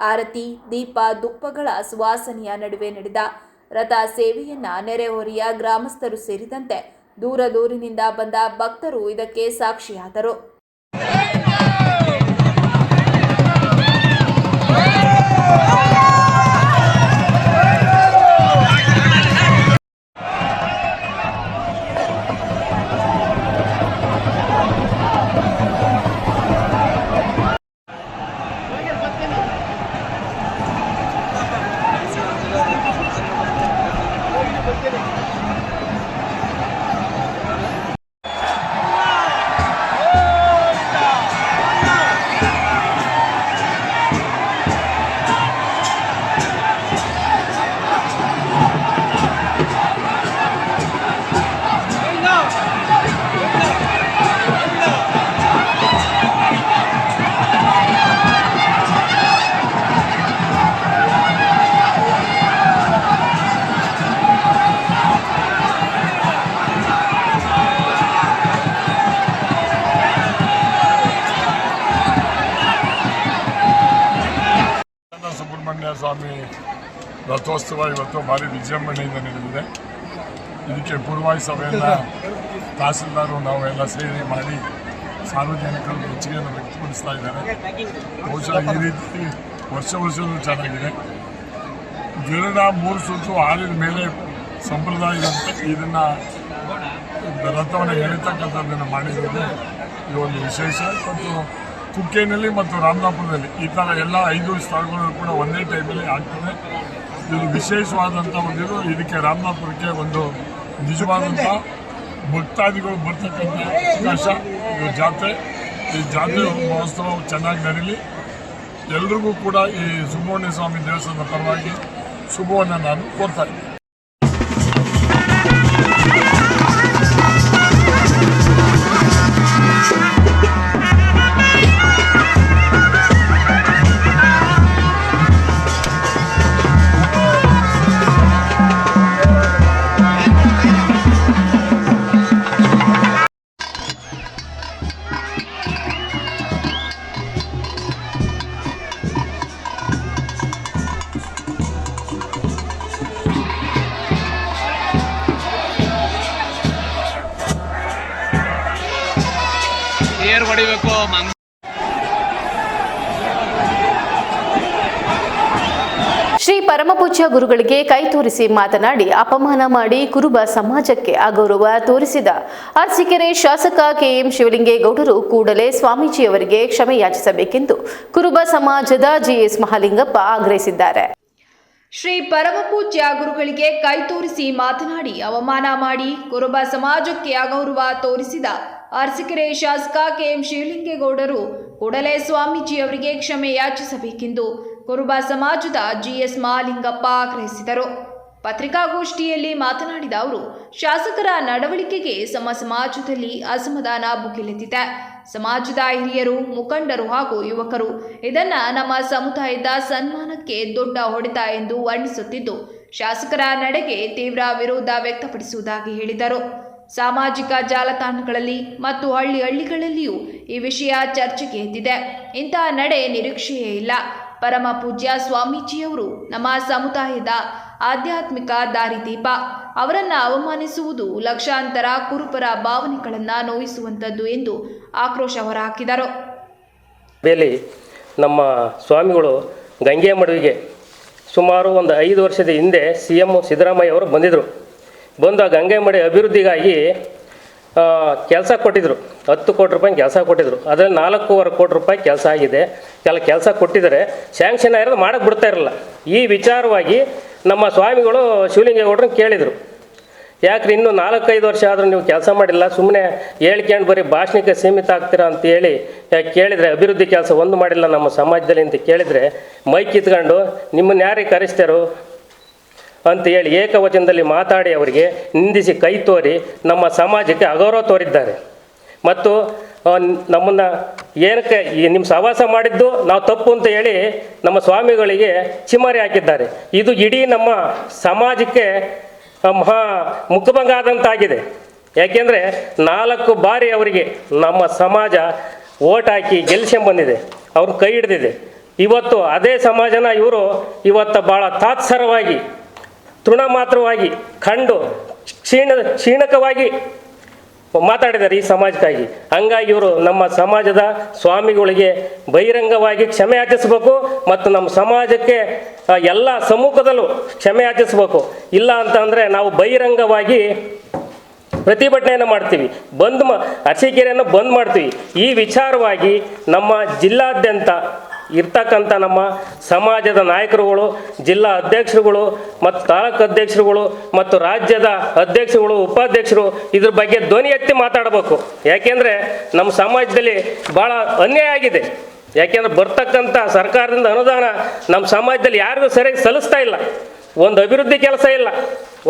ಆರತಿ, ದೀಪ, ದುಪ್ಪಗಳ ಸುವಾಸನೆಯ ನಡುವೆ ನಡೆದ ರಥ ಸೇವೆಯನ್ನ ನೆರೆಹೊರೆಯ ಗ್ರಾಮಸ್ಥರು ಸೇರಿದಂತೆ ದೂರ ದೂರಿನಿಂದ ಬಂದ ಭಕ್ತರು ಇದಕ್ಕೆ ಸಾಕ್ಷಿಯಾದರು. ಸುಬ್ರಹ್ಮಣ್ಯ ಸ್ವಾಮಿ ರಥೋತ್ಸವ ಇವತ್ತು ಭಾರಿ ವಿಜೃಂಭಣೆಯಿಂದ ನಡೆದಿದೆ. ಇದಕ್ಕೆ ಪೂರ್ವಭಾವಿ ಸಭೆಯನ್ನು ತಹಸೀಲ್ದಾರು ನಾವೆಲ್ಲ ಸೇರಿ ಮಾಡಿ ಸಾರ್ವಜನಿಕರು ಮೆಚ್ಚುಗೆಯನ್ನು ವ್ಯಕ್ತಪಡಿಸ್ತಾ ಇದ್ದಾರೆ. ಬಹುಶಃ ಈ ರೀತಿ ವರ್ಷವೂ ಚೆನ್ನಾಗಿದೆ. ಗಿರಣದ 3 ಸುತ್ತು ಆರಿದ ಮೇಲೆ ಸಂಪ್ರದಾಯದಂತೆ ಇದನ್ನು ರಥವನ್ನು ಎಳಿತಕ್ಕಂಥದ್ದನ್ನು ಮಾಡಿರೋದು ಇದು ಒಂದು ವಿಶೇಷ. ಮತ್ತು ಕುಕ್ಕೆನಲ್ಲಿ ಮತ್ತು ರಾಮನಾಪುರದಲ್ಲಿ ಈ ಥರ ಎಲ್ಲ 5 ಸ್ಥಳಗಳು ಕೂಡ ಒಂದೇ ಟೈಮಲ್ಲಿ ಆಗ್ತದೆ. ಇದು ವಿಶೇಷವಾದಂಥ ಒಂದು ಇದು. ಇದಕ್ಕೆ ರಾಮನಾಪುರಕ್ಕೆ ಒಂದು ನಿಜವಾದಂಥ ಭಕ್ತಾದಿಗಳು ಬರ್ತಕ್ಕಂಥ ಅವಕಾಶ. ಇದು ಜಾತ್ರೆ, ಈ ಜಾತ್ರೆ ಮಹೋತ್ಸವ ಚೆನ್ನಾಗಿ ನಡೀಲಿ. ಎಲ್ರಿಗೂ ಕೂಡ ಈ ಸುಬ್ರಹ್ಮಣ್ಯ ಸ್ವಾಮಿ ದೇವಸ್ಥಾನದ ಪರವಾಗಿ ಶುಭವನ್ನು ನಾನು ಕೋರ್ತಾ ಇದ್ದೀನಿ. ಹೊಡಿಬೇಕು. ಶ್ರೀ ಪರಮಪೂಜ್ಯ ಗುರುಗಳಿಗೆ ಕೈ ತೋರಿಸಿ ಮಾತನಾಡಿ ಅಪಮಾನ ಮಾಡಿ ಕುರುಬ ಸಮಾಜಕ್ಕೆ ಅಗೌರವ ತೋರಿಸಿದ ಅರಸೀಕೆರೆ ಶಾಸಕ ಕೆಎಂ ಶಿವಲಿಂಗೇಗೌಡರು ಕೂಡಲೇ ಸ್ವಾಮೀಜಿಯವರಿಗೆ ಕ್ಷಮೆ ಯಾಚಿಸಬೇಕೆಂದು ಕುರುಬ ಸಮಾಜದ ಜಿಎಸ್ ಮಹಾಲಿಂಗಪ್ಪ ಆಗ್ರಹಿಸಿದ್ದಾರೆ. ಶ್ರೀ ಪರಮಪೂಜ್ಯ ಗುರುಗಳಿಗೆ ಕೈ ತೋರಿಸಿ ಮಾತನಾಡಿ ಅವಮಾನ ಮಾಡಿ ಕುರುಬ ಸಮಾಜಕ್ಕೆ ಅಗೌರವ ತೋರಿಸಿದ ಅರಸೀಕೆರೆ ಶಾಸಕ ಕೆಎಂ ಶಿವಲಿಂಗೇಗೌಡರು ಕೂಡಲೇ ಸ್ವಾಮೀಜಿಯವರಿಗೆ ಕ್ಷಮೆ ಯಾಚಿಸಬೇಕೆಂದು ಕುರುಬ ಸಮಾಜದ ಜಿಎಸ್ ಮಹಾಲಿಂಗಪ್ಪ ಆಗ್ರಹಿಸಿದರು. ಪತ್ರಿಕಾಗೋಷ್ಠಿಯಲ್ಲಿ ಮಾತನಾಡಿದ ಅವರು, ಶಾಸಕರ ನಡವಳಿಕೆಗೆ ಸಮಾಜದಲ್ಲಿ ಅಸಮಾಧಾನ ಭುಗಿಲೆದ್ದಿದೆ. ಸಮಾಜದ ಹಿರಿಯರು, ಮುಖಂಡರು ಹಾಗೂ ಯುವಕರು ಇದನ್ನ ನಮ್ಮ ಸಮುದಾಯದ ಸನ್ಮಾನಕ್ಕೆ ದೊಡ್ಡ ಹೊಡೆತ ಎಂದು ವರ್ಣಿಸುತ್ತಿದ್ದು, ಶಾಸಕರ ನಡೆಗೆ ತೀವ್ರ ವಿರೋಧ ವ್ಯಕ್ತಪಡಿಸುವುದಾಗಿ ಹೇಳಿದರು. ಸಾಮಾಜಿಕ ಜಾಲತಾಣಗಳಲ್ಲಿ ಮತ್ತು ಹಳ್ಳಿಗಳಲ್ಲಿಯೂ ಈ ವಿಷಯ ಚರ್ಚೆಗೆ ಎದ್ದಿದೆ. ಇಂತಹ ನಡೆ ನಿರೀಕ್ಷೆಯೇ ಇಲ್ಲ. ಪರಮ ಪೂಜ್ಯ ಸ್ವಾಮೀಜಿಯವರು ನಮ್ಮ ಸಮುದಾಯದ ಆಧ್ಯಾತ್ಮಿಕ ದಾರಿದೀಪ. ಅವರನ್ನು ಅವಮಾನಿಸುವುದು ಲಕ್ಷಾಂತರ ಕುರುಬರ ಭಾವನೆಗಳನ್ನು ನೋಯಿಸುವಂಥದ್ದು ಎಂದು ಆಕ್ರೋಶ ಹೊರಹಾಕಿದರು. ನಮ್ಮ ಸ್ವಾಮಿಗಳು ಗಂಗೆ ಮಡುವಿಗೆ ಸುಮಾರು ಒಂದು 5 ವರ್ಷದ ಹಿಂದೆ CM ಸಿದ್ದರಾಮಯ್ಯ ಅವರು ಬಂದು ಆ ಗಂಗೆ ಮಡಿ ಅಭಿವೃದ್ಧಿಗಾಗಿ ಕೆಲಸ ಕೊಟ್ಟಿದ್ದರು. 10 ಕೋಟಿ ರೂಪಾಯಿ ಕೆಲಸ ಕೊಟ್ಟಿದ್ದರು. ಅದರಲ್ಲಿ 4.25 ಕೋಟಿ ರೂಪಾಯಿ ಕೆಲಸ ಆಗಿದೆ. ಕೆಲಸ ಕೊಟ್ಟಿದ್ದಾರೆ, ಸ್ಯಾಂಕ್ಷನ್ ಆಗಿರೋದು ಮಾಡೋಕ್ಕೆ ಬಿಡ್ತಾ ಇರಲ್ಲ. ಈ ವಿಚಾರವಾಗಿ ನಮ್ಮ ಸ್ವಾಮಿಗಳು ಶಿವಲಿಂಗೇಗೌಡರನ್ನ ಕೇಳಿದರು, ಯಾಕ್ರಿ ಇನ್ನೂ 4-5 ವರ್ಷ ಆದರೂ ನೀವು ಕೆಲಸ ಮಾಡಿಲ್ಲ, ಸುಮ್ಮನೆ ಹೇಳ್ಕೊಂಡು ಬರೀ ಭಾಷಣಕ್ಕೆ ಸೀಮಿತ ಆಗ್ತೀರಾ ಅಂತ ಹೇಳಿ ಕೇಳಿದರೆ, ಅಭಿವೃದ್ಧಿ ಕೆಲಸ ಒಂದು ಮಾಡಿಲ್ಲ ನಮ್ಮ ಸಮಾಜದಲ್ಲಿ ಅಂತ ಕೇಳಿದರೆ, ಮೈ ಕಿತ್ಕೊಂಡು ನಿಮ್ಮನ್ನು ಯಾರಿಗೆ ಕರೆಸ್ತಾರೋ ಅಂತ ಹೇಳಿ ಏಕವಚನದಲ್ಲಿ ಮಾತಾಡಿ ಅವರಿಗೆ ನಿಂದಿಸಿ ಕೈ ತೋರಿ ನಮ್ಮ ಸಮಾಜಕ್ಕೆ ಅಗೌರವ ತೋರಿದ್ದಾರೆ. ಮತ್ತು ನಮ್ಮನ್ನು ಏನಕ್ಕೆ ನಿಮ್ಮ ಸಹವಾಸ ಮಾಡಿದ್ದು ನಾವು ತಪ್ಪು ಅಂತ ಹೇಳಿ ನಮ್ಮ ಸ್ವಾಮಿಗಳಿಗೆ ಚಿಮಾರಿ ಹಾಕಿದ್ದಾರೆ. ಇದು ಇಡೀ ನಮ್ಮ ಸಮಾಜಕ್ಕೆ ಮಹಾ ಮುಖಭಂಗ ಆದಂತಾಗಿದೆ. ಯಾಕೆಂದರೆ 4 ಬಾರಿ ಅವರಿಗೆ ನಮ್ಮ ಸಮಾಜ ಓಟ್ ಹಾಕಿ ಗೆಲ್ಸ್ಕೊಂಬಂದಿದೆ, ಅವ್ರ ಕೈ ಹಿಡಿದಿದೆ. ಇವತ್ತು ಅದೇ ಸಮಾಜನ ಇವರು ಇವತ್ತು ಭಾಳ ತಾತ್ಸರವಾಗಿ ತೃಣಮಾತ್ರವಾಗಿ ಕಂಡು ಕ್ಷೀಣಕವಾಗಿ ಮಾತಾಡಿದ್ದಾರೆ ಈ ಸಮಾಜಕ್ಕಾಗಿ. ಹಂಗಾಗಿ ಇವರು ನಮ್ಮ ಸಮಾಜದ ಸ್ವಾಮಿಗಳಿಗೆ ಬಹಿರಂಗವಾಗಿ ಕ್ಷಮೆ ಯಾಚಿಸಬೇಕು ಮತ್ತು ನಮ್ಮ ಸಮಾಜಕ್ಕೆ ಎಲ್ಲ ಸಮ್ಮುಖದಲ್ಲೂ ಕ್ಷಮೆ ಯಾಚಿಸಬೇಕು. ಇಲ್ಲ ಅಂತಂದರೆ ನಾವು ಬಹಿರಂಗವಾಗಿ ಪ್ರತಿಭಟನೆಯನ್ನು ಮಾಡ್ತೀವಿ, ಅರಸೀಕೆರೆಯನ್ನು ಬಂದ್ ಮಾಡ್ತೀವಿ. ಈ ವಿಚಾರವಾಗಿ ನಮ್ಮ ಜಿಲ್ಲಾದ್ಯಂತ ಇರ್ತಕ್ಕಂಥ ನಮ್ಮ ಸಮಾಜದ ನಾಯಕರುಗಳು, ಜಿಲ್ಲಾ ಅಧ್ಯಕ್ಷರುಗಳು ಮತ್ತು ತಾಲೂಕು ಅಧ್ಯಕ್ಷರುಗಳು ಮತ್ತು ರಾಜ್ಯದ ಅಧ್ಯಕ್ಷರುಗಳು, ಉಪಾಧ್ಯಕ್ಷರು ಇದ್ರ ಬಗ್ಗೆ ಧ್ವನಿ ಎತ್ತಿ ಮಾತಾಡಬೇಕು. ಯಾಕೆಂದರೆ ನಮ್ಮ ಸಮಾಜದಲ್ಲಿ ಭಾಳ ಅನ್ಯಾಯ ಆಗಿದೆ. ಯಾಕೆಂದರೆ ಬರ್ತಕ್ಕಂಥ ಸರ್ಕಾರದಿಂದ ಅನುದಾನ ನಮ್ಮ ಸಮಾಜದಲ್ಲಿ ಯಾರಿಗೂ ಸರಿಯಾಗಿ ಸಲ್ಲಿಸ್ತಾ ಇಲ್ಲ. ಒಂದು ಅಭಿವೃದ್ಧಿ ಕೆಲಸ ಇಲ್ಲ.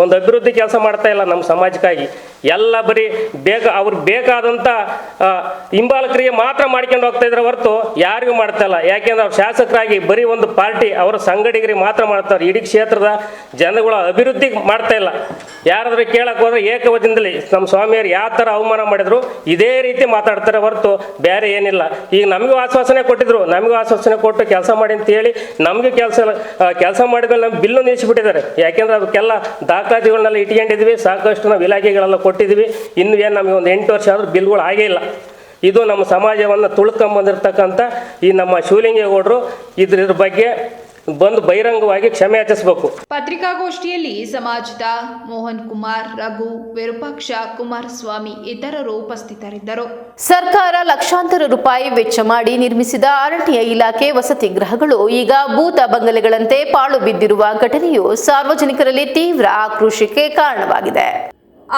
ಒಂದು ಅಭಿವೃದ್ಧಿ ಕೆಲಸ ಮಾಡ್ತಾ ಇಲ್ಲ ನಮ್ಮ ಸಮಾಜಕ್ಕಾಗಿ. ಎಲ್ಲ ಬರೀ ಅವ್ರಿಗೆ ಬೇಕಾದಂಥ ಹಿಂಬಾಲಕರಿಗೆ ಮಾತ್ರ ಮಾಡ್ಕೊಂಡು ಹೋಗ್ತಾ ಇದ್ರೆ ಹೊರತು ಯಾರಿಗೂ ಮಾಡ್ತಾ ಇಲ್ಲ. ಯಾಕೆಂದ್ರೆ ಅವ್ರು ಶಾಸಕರಾಗಿ ಬರೀ ಒಂದು ಪಾರ್ಟಿ ಅವರ ಸಂಘಟಕರಿಗೆ ಮಾತ್ರ ಮಾಡ್ತಾರೆ. ಇಡೀ ಕ್ಷೇತ್ರದ ಜನಗಳ ಅಭಿವೃದ್ಧಿ ಮಾಡ್ತಾ ಇಲ್ಲ. ಯಾರಾದ್ರೂ ಕೇಳಕ್ಕೆ ಹೋದ್ರೆ ಏಕವಚನದಲ್ಲಿ ನಮ್ಮ ಸ್ವಾಮಿಯವರು ಯಾವ ಥರ ಅವಮಾನ ಮಾಡಿದ್ರು ಇದೇ ರೀತಿ ಮಾತಾಡ್ತಾರೆ ಹೊರತು ಬೇರೆ ಏನಿಲ್ಲ. ಈಗ ನಮಗೂ ಆಶ್ವಾಸನೆ ಕೊಟ್ಟಿದ್ರು, ನಮಗೂ ಆಶ್ವಾಸನೆ ಕೊಟ್ಟು ಕೆಲಸ ಮಾಡಿ ಅಂತ ಹೇಳಿ ನಮಗೂ ಕೆಲಸ ಮಾಡಿದ್ಮೇಲೆ ನಮ್ಗೆ ಬಿಲ್ಲು ನಿಲ್ಲಿಸಿಬಿಟ್ಟಿದ್ದಾರೆ. ಯಾಕೆಂದ್ರೆ ಅದಕ್ಕೆಲ್ಲ ದಾಖಲಾತಿಗಳನ್ನೆಲ್ಲ ಇಟ್ಕೊಂಡಿದ್ವಿ, ಸಾಕಷ್ಟು ನಾವು ಇಲಾಖೆಗಳೆಲ್ಲ ಕೊಟ್ಟಿದ್ವಿ. ಇನ್ನು ಏನು ನಮಗೆ ಒಂದು 8 ವರ್ಷ ಆದರೂ ಬಿಲ್ಗಳು ಆಗೇ ಇಲ್ಲ. ಇದು ನಮ್ಮ ಸಮಾಜವನ್ನು ತುಳ್ಕೊಂಬಂದಿರ್ತಕ್ಕಂಥ ಈ ನಮ್ಮ ಶಿವಲಿಂಗೇಗೌಡರು ಇದ್ರ ಬಗ್ಗೆ ಬಂದು ಬಹಿರಂಗವಾಗಿ ಕ್ಷಮೆ ಯಾಚಿಸಬೇಕು. ಪತ್ರಿಕಾಗೋಷ್ಠಿಯಲ್ಲಿ ಸಮಾಜದ ಮೋಹನ್ ಕುಮಾರ್, ರಘು, ವಿರೂಪಾಕ್ಷ, ಕುಮಾರಸ್ವಾಮಿ ಇತರರು ಉಪಸ್ಥಿತರಿದ್ದರು. ಸರ್ಕಾರ ಲಕ್ಷಾಂತರ ರೂಪಾಯಿ ವೆಚ್ಚ ಮಾಡಿ ನಿರ್ಮಿಸಿದ ಅರಣ್ಯ ಇಲಾಖೆ ವಸತಿ ಗೃಹಗಳು ಈಗ ಭೂತ ಬಂಗಲೆಗಳಂತೆ ಪಾಳು ಬಿದ್ದಿರುವ ಘಟನೆಯು ಸಾರ್ವಜನಿಕರಲ್ಲಿ ತೀವ್ರ ಆಕ್ರೋಶಕ್ಕೆ ಕಾರಣವಾಗಿದೆ.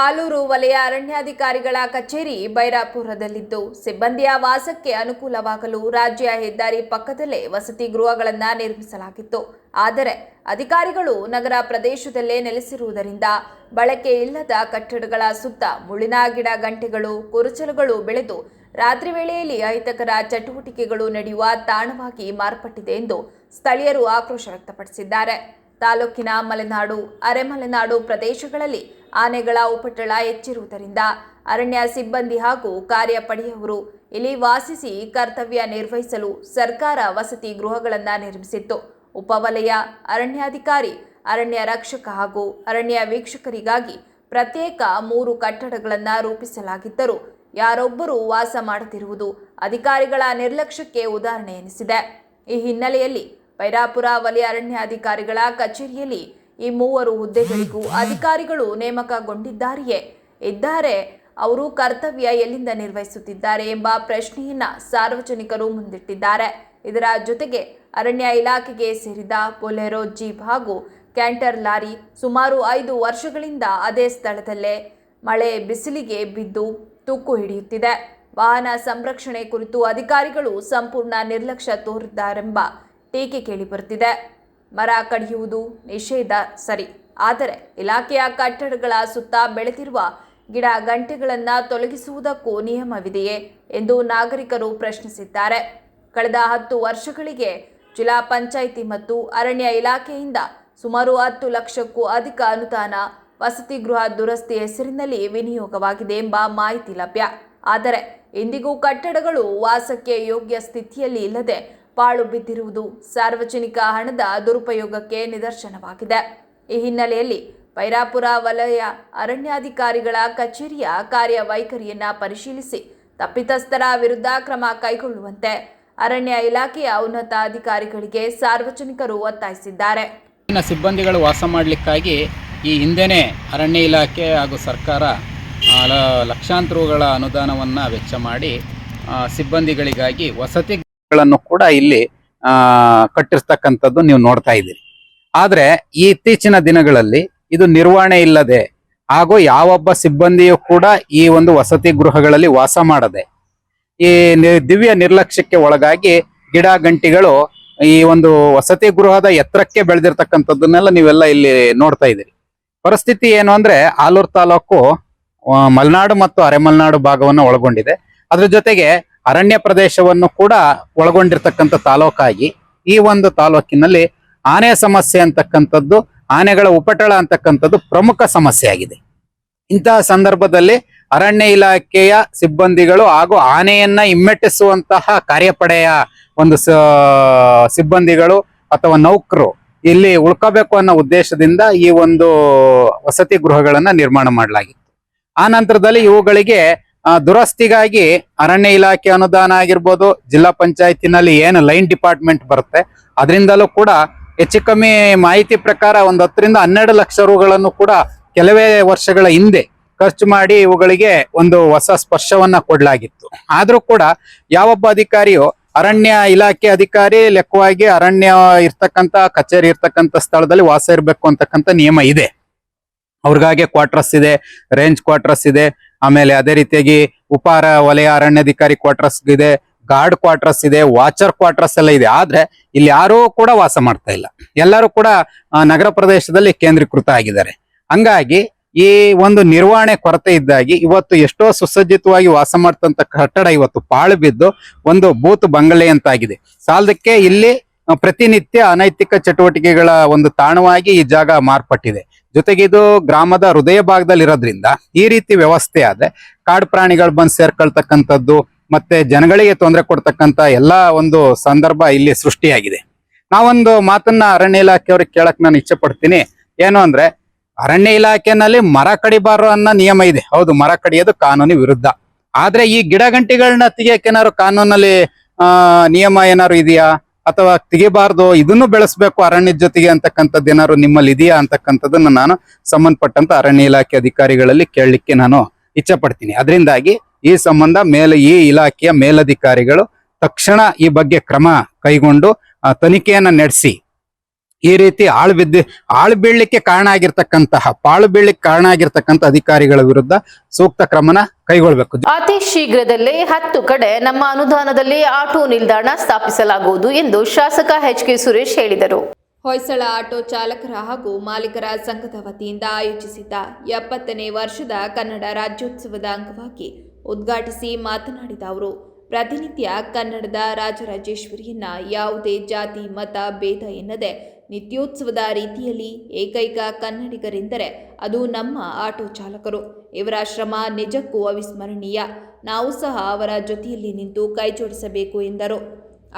ಆಲೂರು ವಲಯ ಅರಣ್ಯಾಧಿಕಾರಿಗಳ ಕಚೇರಿ ಬೈರಾಪುರದಲ್ಲಿದ್ದು, ಸಿಬ್ಬಂದಿಯ ವಾಸಕ್ಕೆ ಅನುಕೂಲವಾಗಲು ರಾಜ್ಯ ಹೆದ್ದಾರಿ ಪಕ್ಕದಲ್ಲೇ ವಸತಿ ಗೃಹಗಳನ್ನು ನಿರ್ಮಿಸಲಾಗಿತ್ತು. ಆದರೆ ಅಧಿಕಾರಿಗಳು ನಗರ ಪ್ರದೇಶದಲ್ಲೇ ನೆಲೆಸಿರುವುದರಿಂದ ಬಳಕೆ ಇಲ್ಲದ ಕಟ್ಟಡಗಳ ಸುತ್ತ ಮುಳ್ಳಿನ ಗಿಡ ಗಂಟೆಗಳು, ಕುರುಚಲುಗಳು ಬೆಳೆದು ರಾತ್ರಿ ವೇಳೆಯಲ್ಲಿ ಅಹಿತಕರ ಚಟುವಟಿಕೆಗಳು ನಡೆಯುವ ತಾಣವಾಗಿ ಮಾರ್ಪಟ್ಟಿದೆ ಎಂದು ಸ್ಥಳೀಯರು ಆಕ್ರೋಶ ವ್ಯಕ್ತಪಡಿಸಿದ್ದಾರೆ. ತಾಲೂಕಿನ ಮಲೆನಾಡು, ಅರೆಮಲೆನಾಡು ಪ್ರದೇಶಗಳಲ್ಲಿ ಆನೆಗಳ ಉಪಟಳ ಹೆಚ್ಚಿರುವುದರಿಂದ ಅರಣ್ಯ ಸಿಬ್ಬಂದಿ ಹಾಗೂ ಕಾರ್ಯಪಡೆಯವರು ಇಲ್ಲಿ ವಾಸಿಸಿ ಕರ್ತವ್ಯ ನಿರ್ವಹಿಸಲು ಸರ್ಕಾರ ವಸತಿ ಗೃಹಗಳನ್ನು ನಿರ್ಮಿಸಿತ್ತು. ಉಪವಲಯ ಅರಣ್ಯಾಧಿಕಾರಿ, ಅರಣ್ಯ ರಕ್ಷಕ ಹಾಗೂ ಅರಣ್ಯ ವೀಕ್ಷಕರಿಗಾಗಿ ಪ್ರತ್ಯೇಕ 3 ಕಟ್ಟಡಗಳನ್ನು ರೂಪಿಸಲಾಗಿದ್ದರೂ ಯಾರೊಬ್ಬರೂ ವಾಸ ಮಾಡುತ್ತಿರುವುದು ಅಧಿಕಾರಿಗಳ ನಿರ್ಲಕ್ಷ್ಯಕ್ಕೆ ಉದಾಹರಣೆ ಎನಿಸಿದೆ. ಈ ಹಿನ್ನೆಲೆಯಲ್ಲಿ ಬೈರಾಪುರ ವಲಯ ಅರಣ್ಯಾಧಿಕಾರಿಗಳ ಕಚೇರಿಯಲ್ಲಿ ಈ 3 ಹುದ್ದೆಗಳಿಗೂ ಅಧಿಕಾರಿಗಳು ನೇಮಕಗೊಂಡಿದ್ದಾರೆಯೇ? ಇದ್ದಾರೆ, ಅವರು ಕರ್ತವ್ಯ ಎಲ್ಲಿಂದ ನಿರ್ವಹಿಸುತ್ತಿದ್ದಾರೆ ಎಂಬ ಪ್ರಶ್ನೆಯನ್ನ ಸಾರ್ವಜನಿಕರು ಮುಂದಿಟ್ಟಿದ್ದಾರೆ. ಇದರ ಜೊತೆಗೆ ಅರಣ್ಯ ಇಲಾಖೆಗೆ ಸೇರಿದ ಬೊಲೆರೋ ಜೀಪ್ ಹಾಗೂ ಕ್ಯಾಂಟರ್ ಲಾರಿ ಸುಮಾರು 5 ವರ್ಷಗಳಿಂದ ಅದೇ ಸ್ಥಳದಲ್ಲೇ ಮಳೆ ಬಿಸಿಲಿಗೆ ಬಿದ್ದು ತುಕ್ಕು ಹಿಡಿಯುತ್ತಿದೆ. ವಾಹನ ಸಂರಕ್ಷಣೆ ಕುರಿತು ಅಧಿಕಾರಿಗಳು ಸಂಪೂರ್ಣ ನಿರ್ಲಕ್ಷ್ಯ ತೋರಿದ್ದಾರೆಂಬ ಟೀಕೆ ಕೇಳಿಬರುತ್ತಿದೆ. ಮರ ಕಡಿಯುವುದು ನಿಷೇಧ ಸರಿ, ಆದರೆ ಇಲಾಖೆಯ ಕಟ್ಟಡಗಳ ಸುತ್ತ ಬೆಳೆದಿರುವ ಗಿಡ ಗಂಟೆಗಳನ್ನು ತೊಲಗಿಸುವುದಕ್ಕೂ ನಿಯಮವಿದೆಯೇ ಎಂದು ನಾಗರಿಕರು ಪ್ರಶ್ನಿಸಿದ್ದಾರೆ. ಕಳೆದ 10 ವರ್ಷಗಳಿಗೆ ಜಿಲ್ಲಾ ಪಂಚಾಯಿತಿ ಮತ್ತು ಅರಣ್ಯ ಇಲಾಖೆಯಿಂದ ಸುಮಾರು 10 ಲಕ್ಷಕ್ಕೂ ಅಧಿಕ ಅನುದಾನ ವಸತಿ ಗೃಹ ದುರಸ್ತಿ ಹೆಸರಿನಲ್ಲಿ ವಿನಿಯೋಗವಾಗಿದೆ ಎಂಬ ಮಾಹಿತಿ ಲಭ್ಯ. ಆದರೆ ಇಂದಿಗೂ ಕಟ್ಟಡಗಳು ವಾಸಕ್ಕೆ ಯೋಗ್ಯ ಸ್ಥಿತಿಯಲ್ಲಿ ಇಲ್ಲದೆ ಪಾಳು ಬಿದ್ದಿರುವುದು ಸಾರ್ವಜನಿಕ ಹಣದ ದುರುಪಯೋಗಕ್ಕೆ ನಿದರ್ಶನವಾಗಿದೆ. ಈ ಹಿನ್ನೆಲೆಯಲ್ಲಿ ಬೈರಾಪುರ ವಲಯ ಅರಣ್ಯಾಧಿಕಾರಿಗಳ ಕಚೇರಿಯ ಕಾರ್ಯವೈಖರಿಯನ್ನ ಪರಿಶೀಲಿಸಿ ತಪ್ಪಿತಸ್ಥರ ವಿರುದ್ಧ ಕ್ರಮ ಕೈಗೊಳ್ಳುವಂತೆ ಅರಣ್ಯ ಇಲಾಖೆಯ ಉನ್ನತ ಅಧಿಕಾರಿಗಳಿಗೆ ಸಾರ್ವಜನಿಕರು ಒತ್ತಾಯಿಸಿದ್ದಾರೆ. ಸಿಬ್ಬಂದಿಗಳು ವಾಸ ಮಾಡಲಿಕ್ಕಾಗಿ ಈ ಹಿಂದೆನೇ ಅರಣ್ಯ ಇಲಾಖೆ ಹಾಗೂ ಸರ್ಕಾರ ಲಕ್ಷಾಂತರ ರುಗಳ ಅನುದಾನವನ್ನು ವೆಚ್ಚ ಮಾಡಿ ಸಿಬ್ಬಂದಿಗಳಿಗಾಗಿ ವಸತಿಗಳನ್ನು ಕೂಡ ಇಲ್ಲಿ ಕಟ್ಟಿರ್ತಕ್ಕಂಥದ್ದು ನೀವು ನೋಡ್ತಾ ಇದ್ದೀರಿ. ಆದರೆ ಈ ಇತ್ತೀಚಿನ ದಿನಗಳಲ್ಲಿ ಇದು ನಿರ್ವಹಣೆ ಇಲ್ಲದೆ ಹಾಗೂ ಯಾವೊಬ್ಬ ಸಿಬ್ಬಂದಿಯೂ ಕೂಡ ಈ ಒಂದು ವಸತಿ ಗೃಹಗಳಲ್ಲಿ ವಾಸ ಮಾಡದೆ ಈ ದಿವ್ಯ ನಿರ್ಲಕ್ಷ್ಯಕ್ಕೆ ಒಳಗಾಗಿ ಗಿಡ ಗಂಟಿಗಳು ಈ ಒಂದು ವಸತಿ ಗೃಹದ ಎತ್ತರಕ್ಕೆ ಬೆಳೆದಿರ್ತಕ್ಕಂಥದ್ದನ್ನೆಲ್ಲ ನೀವೆಲ್ಲ ಇಲ್ಲಿ ನೋಡ್ತಾ ಇದ್ದೀರಿ. ಪರಿಸ್ಥಿತಿ ಏನು ಅಂದ್ರೆ ಆಲೂರು ತಾಲೂಕು ಮಲೆನಾಡು ಮತ್ತು ಅರೆಮಲೆನಾಡು ಭಾಗವನ್ನು ಒಳಗೊಂಡಿದೆ. ಅದ್ರ ಜೊತೆಗೆ ಅರಣ್ಯ ಪ್ರದೇಶವನ್ನು ಕೂಡ ಒಳಗೊಂಡಿರ್ತಕ್ಕಂಥ ತಾಲೂಕಾಗಿ ಈ ಒಂದು ತಾಲೂಕಿನಲ್ಲಿ ಆನೆ ಸಮಸ್ಯೆ ಅಂತಕ್ಕಂಥದ್ದು, ಆನೆಗಳ ಉಪಟಳ ಅಂತಕ್ಕಂಥದ್ದು ಪ್ರಮುಖ ಸಮಸ್ಯೆ ಆಗಿದೆ. ಇಂತಹ ಸಂದರ್ಭದಲ್ಲಿ ಅರಣ್ಯ ಇಲಾಖೆಯ ಸಿಬ್ಬಂದಿಗಳು ಹಾಗೂ ಆನೆಯನ್ನ ಹಿಮ್ಮೆಟ್ಟಿಸುವಂತಹ ಕಾರ್ಯಪಡೆಯ ಒಂದು ಸಿಬ್ಬಂದಿಗಳು ಅಥವಾ ನೌಕರು ಇಲ್ಲಿ ಉಳ್ಕೋಬೇಕು ಅನ್ನೋ ಉದ್ದೇಶದಿಂದ ಈ ಒಂದು ವಸತಿ ಗೃಹಗಳನ್ನ ನಿರ್ಮಾಣ ಮಾಡಲಾಗಿತ್ತು. ಆ ನಂತರದಲ್ಲಿ ಇವುಗಳಿಗೆ ದುರಸ್ತಿಗಾಗಿ ಅರಣ್ಯ ಇಲಾಖೆ ಅನುದಾನ ಆಗಿರ್ಬೋದು, ಜಿಲ್ಲಾ ಪಂಚಾಯತಿನಲ್ಲಿ ಏನು ಲೈನ್ ಡಿಪಾರ್ಟ್ಮೆಂಟ್ ಬರುತ್ತೆ ಅದರಿಂದಲೂ ಕೂಡ ಹೆಚ್ಚು ಕಮ್ಮಿ ಮಾಹಿತಿ ಪ್ರಕಾರ 10 ರಿಂದ 12 ಲಕ್ಷ ರುಗಳನ್ನು ಕೂಡ ಕೆಲವೇ ವರ್ಷಗಳ ಹಿಂದೆ ಖರ್ಚು ಮಾಡಿ ಇವುಗಳಿಗೆ ಒಂದು ಹೊಸ ಸ್ಪರ್ಶವನ್ನ ಕೊಡಲಾಗಿತ್ತು. ಆದ್ರೂ ಕೂಡ ಯಾವೊಬ್ಬ ಅಧಿಕಾರಿಯು ಅರಣ್ಯ ಇಲಾಖೆ ಅಧಿಕಾರಿ ಲೆಕ್ಕವಾಗಿ ಅರಣ್ಯ ಇರ್ತಕ್ಕಂಥ ಕಚೇರಿ ಇರ್ತಕ್ಕಂಥ ಸ್ಥಳದಲ್ಲಿ ವಾಸ ಇರಬೇಕು ಅಂತಕ್ಕಂಥ ನಿಯಮ ಇದೆ. ಅವ್ರಿಗಾಗಿ ಕ್ವಾರ್ಟರ್ಸ್ ಇದೆ, ರೇಂಜ್ ಕ್ವಾರ್ಟರ್ಸ್ ಇದೆ, ಆಮೇಲೆ ಅದೇ ರೀತಿಯಾಗಿ ವಲಯ ಅರಣ್ಯಾಧಿಕಾರಿ ಕ್ವಾರ್ಟರ್ಸ್ ಇದೆ, ಗಾರ್ಡ್ ಕ್ವಾರ್ಟರ್ಸ್ ಇದೆ, ವಾಚರ್ ಕ್ವಾರ್ಟರ್ಸ್ ಎಲ್ಲ ಇದೆ. ಆದ್ರೆ ಇಲ್ಲಿ ಯಾರೂ ಕೂಡ ವಾಸ ಮಾಡ್ತಾ ಇಲ್ಲ. ಎಲ್ಲರೂ ಕೂಡ ನಗರ ಪ್ರದೇಶದಲ್ಲಿ ಕೇಂದ್ರೀಕೃತ ಆಗಿದ್ದಾರೆ. ಹಂಗಾಗಿ ಈ ಒಂದು ನಿರ್ವಹಣೆ ಕೊರತೆ ಇದ್ದಾಗಿ ಇವತ್ತು ಎಷ್ಟೋ ಸುಸಜ್ಜಿತವಾಗಿ ವಾಸ ಮಾಡ್ತಂತ ಕಟ್ಟಡ ಇವತ್ತು ಪಾಳು ಬಿದ್ದು ಒಂದು ಬೂತ್ ಬಂಗಲೆ ಅಂತಾಗಿದೆ. ಸಾಲದಕ್ಕೆ ಇಲ್ಲಿ ಪ್ರತಿನಿತ್ಯ ಅನೈತಿಕ ಚಟುವಟಿಕೆಗಳ ಒಂದು ತಾಣವಾಗಿ ಈ ಜಾಗ ಮಾರ್ಪಟ್ಟಿದೆ. ಜೊತೆಗೆ ಇದು ಗ್ರಾಮದ ಹೃದಯ ಭಾಗದಲ್ಲಿ ಇರೋದ್ರಿಂದ ಈ ರೀತಿ ವ್ಯವಸ್ಥೆ ಆದ್ರೆ ಕಾಡು ಪ್ರಾಣಿಗಳು ಬಂದು ಸೇರ್ಕೊಳ್ತಕ್ಕಂಥದ್ದು ಮತ್ತೆ ಜನಗಳಿಗೆ ತೊಂದರೆ ಕೊಡ್ತಕ್ಕಂಥ ಎಲ್ಲಾ ಒಂದು ಸಂದರ್ಭ ಇಲ್ಲಿ ಸೃಷ್ಟಿಯಾಗಿದೆ. ನಾವೊಂದು ಮಾತನ್ನ ಅರಣ್ಯ ಇಲಾಖೆಯವ್ರಿಗೆ ಕೇಳಕ್ ನಾನು ಇಚ್ಛೆ ಪಡ್ತೀನಿ. ಏನು ಅಂದ್ರೆ ಅರಣ್ಯ ಇಲಾಖೆನಲ್ಲಿ ಮರ ಕಡಿಬಾರ್ದು ಅನ್ನೋ ನಿಯಮ ಇದೆ. ಹೌದು, ಮರ ಕಡಿಯೋದು ಕಾನೂನು ವಿರುದ್ಧ. ಆದ್ರೆ ಈ ಗಿಡ ಗಂಟಿಗಳನ್ನ ತೆಗಿಯಕ್ಕೆ ಏನಾದ್ರು ಕಾನೂನಲ್ಲಿ ನಿಯಮ ಏನಾದ್ರು ಇದೆಯಾ, ಅಥವಾ ತೆಗಿಬಾರ್ದು ಇದನ್ನು ಬೆಳೆಸ್ಬೇಕು ಅರಣ್ಯದ ಜೊತೆಗೆ ಅಂತಕ್ಕಂಥದ್ದು ಏನಾದ್ರು ನಿಮ್ಮಲ್ಲಿ ಇದೆಯಾ ಅಂತಕ್ಕಂಥದ್ದನ್ನ ನಾನು ಸಂಬಂಧಪಟ್ಟಂತ ಅರಣ್ಯ ಇಲಾಖೆ ಅಧಿಕಾರಿಗಳಲ್ಲಿ ಕೇಳಲಿಕ್ಕೆ ನಾನು ಇಚ್ಛೆ ಪಡ್ತೀನಿ. ಅದರಿಂದಾಗಿ ಈ ಸಂಬಂಧ ಈ ಇಲಾಖೆಯ ಮೇಲಧಿಕಾರಿಗಳು ತಕ್ಷಣ ಈ ಬಗ್ಗೆ ಕ್ರಮ ಕೈಗೊಂಡು ತನಿಖೆಯನ್ನ ನಡೆಸಿ ಈ ರೀತಿ ಆಳು ಬೀಳ್ಲಿಕ್ಕೆ ಕಾರಣ ಆಗಿರ್ತಕ್ಕಂಥ ಅಧಿಕಾರಿಗಳ ವಿರುದ್ಧ ಸೂಕ್ತ ಕ್ರಮನ ಕೈಗೊಳ್ಳಬೇಕು. ಅತಿ ಶೀಘ್ರದಲ್ಲೇ 10 ಕಡೆ ನಮ್ಮ ಅನುದಾನದಲ್ಲಿ ಆಟೋ ನಿಲ್ದಾಣ ಸ್ಥಾಪಿಸಲಾಗುವುದು ಎಂದು ಶಾಸಕ ಎಚ್.ಕೆ. ಸುರೇಶ್ ಹೇಳಿದರು. ಹೊಯ್ಸಳ ಆಟೋ ಚಾಲಕರ ಹಾಗೂ ಮಾಲೀಕರ ಸಂಘದ ವತಿಯಿಂದ ಆಯೋಜಿಸಿದ್ದ 70ನೇ ವರ್ಷದ ಕನ್ನಡ ರಾಜ್ಯೋತ್ಸವದ ಅಂಗವಾಗಿ ಉದ್ಘಾಟಿಸಿ ಮಾತನಾಡಿದ ಅವರು, ಪ್ರತಿನಿತ್ಯ ಕನ್ನಡದ ರಾಜರಾಜೇಶ್ವರಿಯನ್ನ ಯಾವುದೇ ಜಾತಿ ಮತ ಭೇದ ಎನ್ನದೆ ನಿತ್ಯೋತ್ಸವದ ರೀತಿಯಲ್ಲಿ ಏಕೈಕ ಕನ್ನಡಿಗರೆಂದರೆ ಅದು ನಮ್ಮ ಆಟೋ ಚಾಲಕರು. ಇವರ ಶ್ರಮ ನಿಜಕ್ಕೂ ಅವಿಸ್ಮರಣೀಯ. ನಾವು ಸಹ ಅವರ ಜೊತೆಯಲ್ಲಿ ನಿಂತು ಕೈಜೋಡಿಸಬೇಕು ಎಂದರು.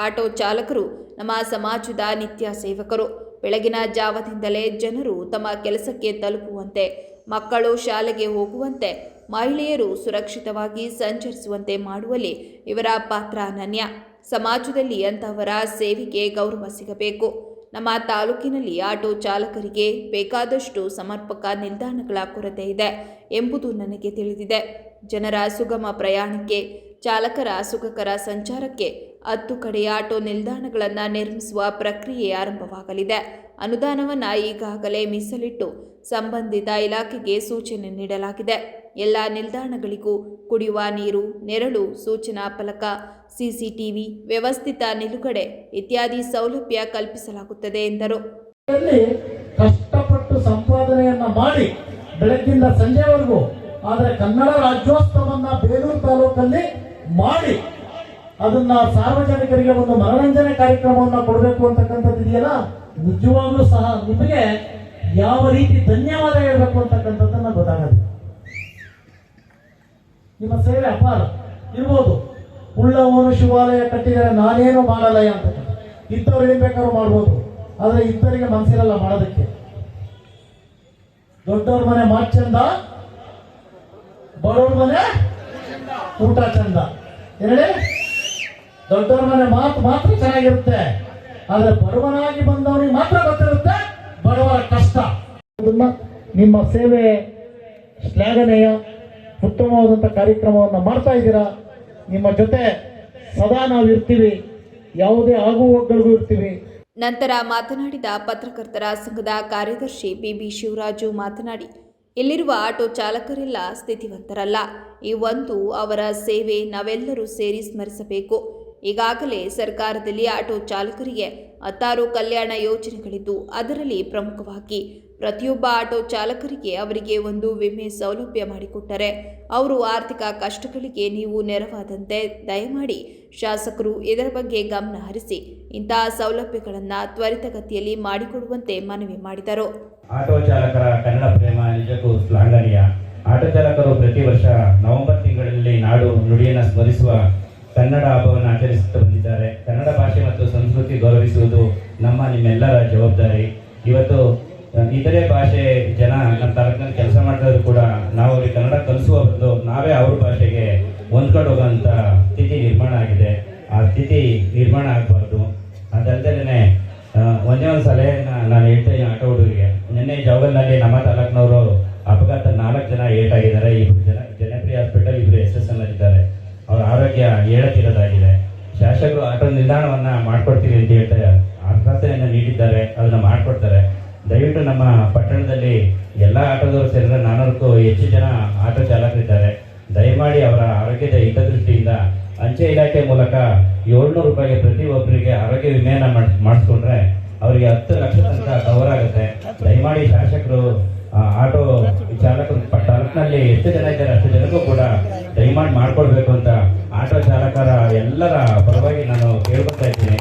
ಆಟೋ ಚಾಲಕರು ನಮ್ಮ ಸಮಾಜದ ನಿತ್ಯ ಸೇವಕರು. ಬೆಳಗಿನ ಜಾವದಿಂದಲೇ ಜನರು ತಮ್ಮ ಕೆಲಸಕ್ಕೆ ತಲುಪುವಂತೆ, ಮಕ್ಕಳು ಶಾಲೆಗೆ ಹೋಗುವಂತೆ, ಮಹಿಳೆಯರು ಸುರಕ್ಷಿತವಾಗಿ ಸಂಚರಿಸುವಂತೆ ಮಾಡುವಲ್ಲಿ ಇವರ ಪಾತ್ರ ಅನನ್ಯ. ಸಮಾಜದಲ್ಲಿ ಅಂತಹವರ ಸೇವೆಗೆ ಗೌರವ ಸಿಗಬೇಕು. ನಮ್ಮ ತಾಲೂಕಿನಲ್ಲಿ ಆಟೋ ಚಾಲಕರಿಗೆ ಬೇಕಾದಷ್ಟು ಸಮರ್ಪಕ ನಿಲ್ದಾಣಗಳ ಕೊರತೆ ಇದೆ ಎಂಬುದು ನನಗೆ ತಿಳಿದಿದೆ. ಜನರ ಸುಗಮ ಪ್ರಯಾಣಕ್ಕೆ, ಚಾಲಕರ ಸುಖಕರ ಸಂಚಾರಕ್ಕೆ 10 ಕಡೆ ಆಟೋ ನಿಲ್ದಾಣಗಳನ್ನು ನಿರ್ಮಿಸುವ ಪ್ರಕ್ರಿಯೆ ಆರಂಭವಾಗಲಿದೆ. ಅನುದಾನವನ್ನು ಈಗಾಗಲೇ ಮೀಸಲಿಟ್ಟು ಸಂಬಂಧಿತ ಇಲಾಖೆಗೆ ಸೂಚನೆ ನೀಡಲಾಗಿದೆ. ಎಲ್ಲ ನಿಲ್ದಾಣಗಳಿಗೂ ಕುಡಿಯುವ ನೀರು, ನೆರಳು, ಸೂಚನಾ ಫಲಕ, ಸಿಸಿಟಿವಿ, ವ್ಯವಸ್ಥಿತ ನಿಲುಗಡೆ ಇತ್ಯಾದಿ ಸೌಲಭ್ಯ ಕಲ್ಪಿಸಲಾಗುತ್ತದೆ ಎಂದರು. ಕಷ್ಟಪಟ್ಟು ಸಂಪಾದನೆಯನ್ನ ಮಾಡಿ ಬೆಳಗ್ಗಿಂದ ಸಂಜೆವರೆಗೂ, ಆದರೆ ಕನ್ನಡ ರಾಜ್ಯೋತ್ಸವವನ್ನ ಬೇಲೂರು ತಾಲೂಕಲ್ಲಿ ಮಾಡಿ ಅದನ್ನ ಸಾರ್ವಜನಿಕರಿಗೆ ಒಂದು ಮನರಂಜನೆ ಕಾರ್ಯಕ್ರಮವನ್ನ ಕೊಡಬೇಕು ಅಂತಕ್ಕಂಥದ್ದು ಇದೆಯಲ್ಲ, ನಿಜವಾಗ್ಲೂ ಸಹ ನಿಮಗೆ ಯಾವ ರೀತಿ ಧನ್ಯವಾದ ಹೇಳ್ಬೇಕು ಅಂತಕ್ಕಂಥದ್ದನ್ನ ಗೊತ್ತಾಗಲ್ಲ. ನಿಮ್ಮ ಸೇವೆ ಅಪಾರ ಇರ್ಬೋದು. ಉಳ್ಳವನು ಶಿವಾಲಯ ಕಟ್ಟಿದರೆ ನಾನೇನು ಮಾಡಲಯ ಅಂತ ಇದ್ದವ್ರು ಏನ್ ಬೇಕಾದ್ರೂ ಮಾಡ್ಬೋದು, ಆದ್ರೆ ಇದ್ದವರಿಗೆ ಮನಸ್ಸಿರಲ್ಲ ಮಾಡೋದಕ್ಕೆ. ದೊಡ್ಡವ್ರ ಮನೆ ಮಾತು ಚಂದ, ಬಡವ್ರ ಮನೆ ಊಟ ಚಂದ. ಹೇಳಿ, ದೊಡ್ಡವ್ರ ಮನೆ ಮಾತು ಮಾತ್ರ ಚೆನ್ನಾಗಿರುತ್ತೆ, ಆದ್ರೆ ಬಡವನಾಗಿ ಬಂದವನಿಗೆ ಮಾತ್ರ ಗೊತ್ತಿರುತ್ತೆ ಬಡವರ ಕಷ್ಟ. ನಿಮ್ಮ ಸೇವೆ ಶ್ಲಾಘನೀಯ, ಉತ್ತಮವಾದಂಥ ಕಾರ್ಯಕ್ರಮವನ್ನು ಮಾಡ್ತಾ ಇದ್ದೀರಾ. ನಿಮ್ಮ ಜೊತೆ ಸದಾ ನಾವು ಇರ್ತೀವಿ, ಯಾವುದೇ ಆಗುಹೋಗುಗಳಿಗೂ ಇರ್ತೀವಿ. ನಂತರ ಮಾತನಾಡಿದ ಪತ್ರಕರ್ತರ ಸಂಘದ ಕಾರ್ಯದರ್ಶಿ ಬಿ ಶಿವರಾಜು ಮಾತನಾಡಿ, ಇಲ್ಲಿರುವ ಆಟೋ ಚಾಲಕರೆಲ್ಲ ಸ್ಥಿತಿವಂತರಲ್ಲ. ಈ ಒಂದು ಅವರ ಸೇವೆ ನಾವೆಲ್ಲರೂ ಸೇರಿ ಸ್ಮರಿಸಬೇಕು. ಈಗಾಗಲೇ ಸರ್ಕಾರದಲ್ಲಿ ಆಟೋ ಚಾಲಕರಿಗೆ 16 ಕಲ್ಯಾಣ ಯೋಜನೆಗಳಿದ್ದು, ಅದರಲ್ಲಿ ಪ್ರಮುಖವಾಗಿ ಪ್ರತಿಯೊಬ್ಬ ಆಟೋ ಚಾಲಕರಿಗೆ ಅವರಿಗೆ ಒಂದು ವಿಮೆ ಸೌಲಭ್ಯ ಮಾಡಿಕೊಟ್ಟರೆ ಅವರು ಆರ್ಥಿಕ ಕಷ್ಟಗಳಿಗೆ ನೀವು ನೆರವಾದಂತೆ ದಯಮಾಡಿ ಶಾಸಕರು ಇದರ ಬಗ್ಗೆ ಗಮನ ಹರಿಸಿ ಇಂತಹ ಸೌಲಭ್ಯಗಳನ್ನು ತ್ವರಿತಗತಿಯಲ್ಲಿ ಮಾಡಿಕೊಡುವಂತೆ ಮನವಿ ಮಾಡಿದರು. ಆಟೋ ಚಾಲಕರ ಕನ್ನಡ ಪ್ರೇಮ ನಿಜಕ್ಕೂ ಶ್ಲಾಘನೀಯ. ಆಟೋ ಚಾಲಕರು ಪ್ರತಿ ವರ್ಷ ನವೆಂಬರ್ ತಿಂಗಳಲ್ಲಿ ನಾಡು ನುಡಿಯನ್ನು ಸ್ಮರಿಸುವ ಕನ್ನಡ ಹಬ್ಬವನ್ನು ಆಚರಿಸುತ್ತಾ ಬಂದಿದ್ದಾರೆ. ಕನ್ನಡ ಭಾಷೆ ಮತ್ತು ಸಂಸ್ಕೃತಿ ಗೌರವಿಸುವುದು ನಿಮ್ಮೆಲ್ಲರ ಜವಾಬ್ದಾರಿ. ಇವತ್ತು ಇತರೆ ಭಾಷೆ ಜನ ನಮ್ಮ ತಾಲೂಕಿನಲ್ಲಿ ಕೆಲಸ ಮಾಡ್ತಿದ್ರು ಕೂಡ ನಾವು ಅವ್ರಿಗೆ ಕನ್ನಡ ಕಲಿಸುವ ಬದಲು ನಾವೇ ಅವ್ರ ಭಾಷೆಗೆ ಹೊಂದ್ಕೊಂಡು ಹೋಗೋಂಥ ಸ್ಥಿತಿ ನಿರ್ಮಾಣ ಆಗಿದೆ. ಆ ಸ್ಥಿತಿ ನಿರ್ಮಾಣ ಆಗಬಾರ್ದು. ಅದಲ್ಲದೆ ಒಂದೇ ಒಂದು ಸಲಹೆನ ನಾನು ಹೇಳ್ತೇನೆ ಆಟೋ ಹುಡುಗರಿಗೆ. ನಿನ್ನೆ ಜವಗಲ್ನಲ್ಲಿ ನಮ್ಮ ತಾಲೂಕಿನವರು ಅಪಘಾತ 4 ಜನ ಏಟಾಗಿದ್ದಾರೆ. 2 ಜನ ಜನಪ್ರಿಯ ಹಾಸ್ಪಿಟಲ್, 2 SSN ಇದ್ದಾರೆ. ಅವರ ಆರೋಗ್ಯ ಹೇಳತಿರೋದಾಗಿದೆ. ಶಾಸಕರು ಆಟೋ ನಿಲ್ದಾಣವನ್ನು ಮಾಡಿಕೊಡ್ತೀವಿ ಅಂತ ಹೇಳ್ತಾರೆ, ಆಶ್ವಾಸನೆಯನ್ನು ನೀಡಿದ್ದಾರೆ. ಅದನ್ನು ಮಾಡಿಕೊಡ್ತಾರೆ. ದಯವಿಟ್ಟು ನಮ್ಮ ಪಟ್ಟಣದಲ್ಲಿ ಎಲ್ಲ ಆಟೋದವರು ಸೇರಿದ್ರೆ 400ಕ್ಕೂ ಹೆಚ್ಚು ಜನ ಆಟೋ ಚಾಲಕರಿದ್ದಾರೆ. ದಯಮಾಡಿ ಅವರ ಆರೋಗ್ಯದ ಹಿತದೃಷ್ಟಿಯಿಂದ ಅಂಚೆ ಇಲಾಖೆ ಮೂಲಕ 700 ರೂಪಾಯಿಗೆ ಪ್ರತಿಯೊಬ್ಬರಿಗೆ ಆರೋಗ್ಯ ವಿಮೆಯನ್ನು ಮಾಡಿಸ್ಕೊಂಡ್ರೆ ಅವರಿಗೆ 10 ಲಕ್ಷ ತನಕ ಕವರ್ ಆಗುತ್ತೆ. ದಯಮಾಡಿ ಶಾಸಕರು ಆಟೋ ಚಾಲಕನಲ್ಲಿ ಎಷ್ಟು ಜನ ಇದ್ದಾರೆ ಅಷ್ಟು ಜನಕ್ಕೂ ಕೂಡ ದಯಮಾಡಿ ಮಾಡ್ಕೊಡ್ಬೇಕು ಅಂತ ಆಟೋ ಚಾಲಕರ ಎಲ್ಲರ ಪರವಾಗಿ ನಾನು ಕೇಳ್ಕೊತಾ ಇದ್ದೀನಿ.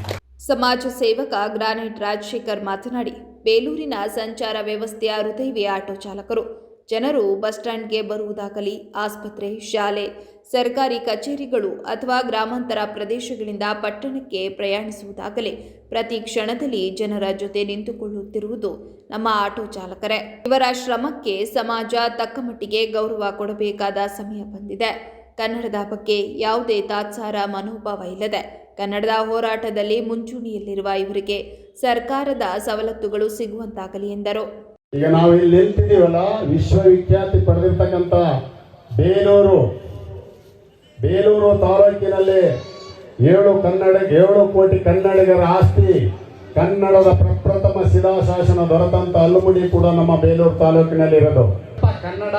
ಸಮಾಜ ಸೇವಕ ಗ್ರಾನೈಟ್ ರಾಜಶೇಖರ್ ಮಾತನಾಡಿ, ಬೇಲೂರಿನ ಸಂಚಾರ ವ್ಯವಸ್ಥೆಯ ಹೃದಯವೇ ಆಟೋ ಚಾಲಕರು. ಜನರು ಬಸ್ ಸ್ಟ್ಯಾಂಡ್ಗೆ ಬರುವುದಾಗಲಿ, ಆಸ್ಪತ್ರೆ, ಶಾಲೆ, ಸರ್ಕಾರಿ ಕಚೇರಿಗಳು ಅಥವಾ ಗ್ರಾಮಾಂತರ ಪ್ರದೇಶಗಳಿಂದ ಪಟ್ಟಣಕ್ಕೆ ಪ್ರಯಾಣಿಸುವುದಾಗಲಿ ಪ್ರತಿ ಕ್ಷಣದಲ್ಲಿ ಜನರ ಜೊತೆ ನಿಂತುಕೊಳ್ಳುತ್ತಿರುವುದು ನಮ್ಮ ಆಟೋ ಚಾಲಕರೇ. ಇವರ ಶ್ರಮಕ್ಕೆ ಸಮಾಜ ತಕ್ಕ ಮಟ್ಟಿಗೆ ಗೌರವ ಕೊಡಬೇಕಾದ ಸಮಯ ಬಂದಿದೆ. ಕನ್ನಡದ ಬಗ್ಗೆ ಯಾವುದೇ ತಾತ್ಸಾರ ಮನೋಭಾವ ಇಲ್ಲದೆ ಕನ್ನಡದ ಹೋರಾಟದಲ್ಲಿ ಮುಂಚೂಣಿಯಲ್ಲಿರುವ ಇವರಿಗೆ ಸರ್ಕಾರದ ಸವಲತ್ತುಗಳು ಸಿಗುವಂತಾಗಲಿ ಎಂದರು. ಈಗ ನಾವು ಇಲ್ಲಿ ನಿಂತಿದ್ದೀವಲ್ಲ, ವಿಶ್ವವಿಖ್ಯಾತಿ ಪಡೆದಿರ್ತಕ್ಕಂಥ ಬೇಲೂರು ತಾಲೂಕಿನಲ್ಲಿ 7 ಕೋಟಿ ಕನ್ನಡಿಗರ ಆಸ್ತಿ, ಕನ್ನಡದ ಪ್ರಪ್ರಥಮ ಶಿಲಾಶಾಸನ ದೊರೆತಂತ ಅಲ್ಲುಮುಡಿ ಕೂಡ ನಮ್ಮ ಬೇಲೂರು ತಾಲೂಕಿನಲ್ಲಿ ಇರೋದು. ಕನ್ನಡ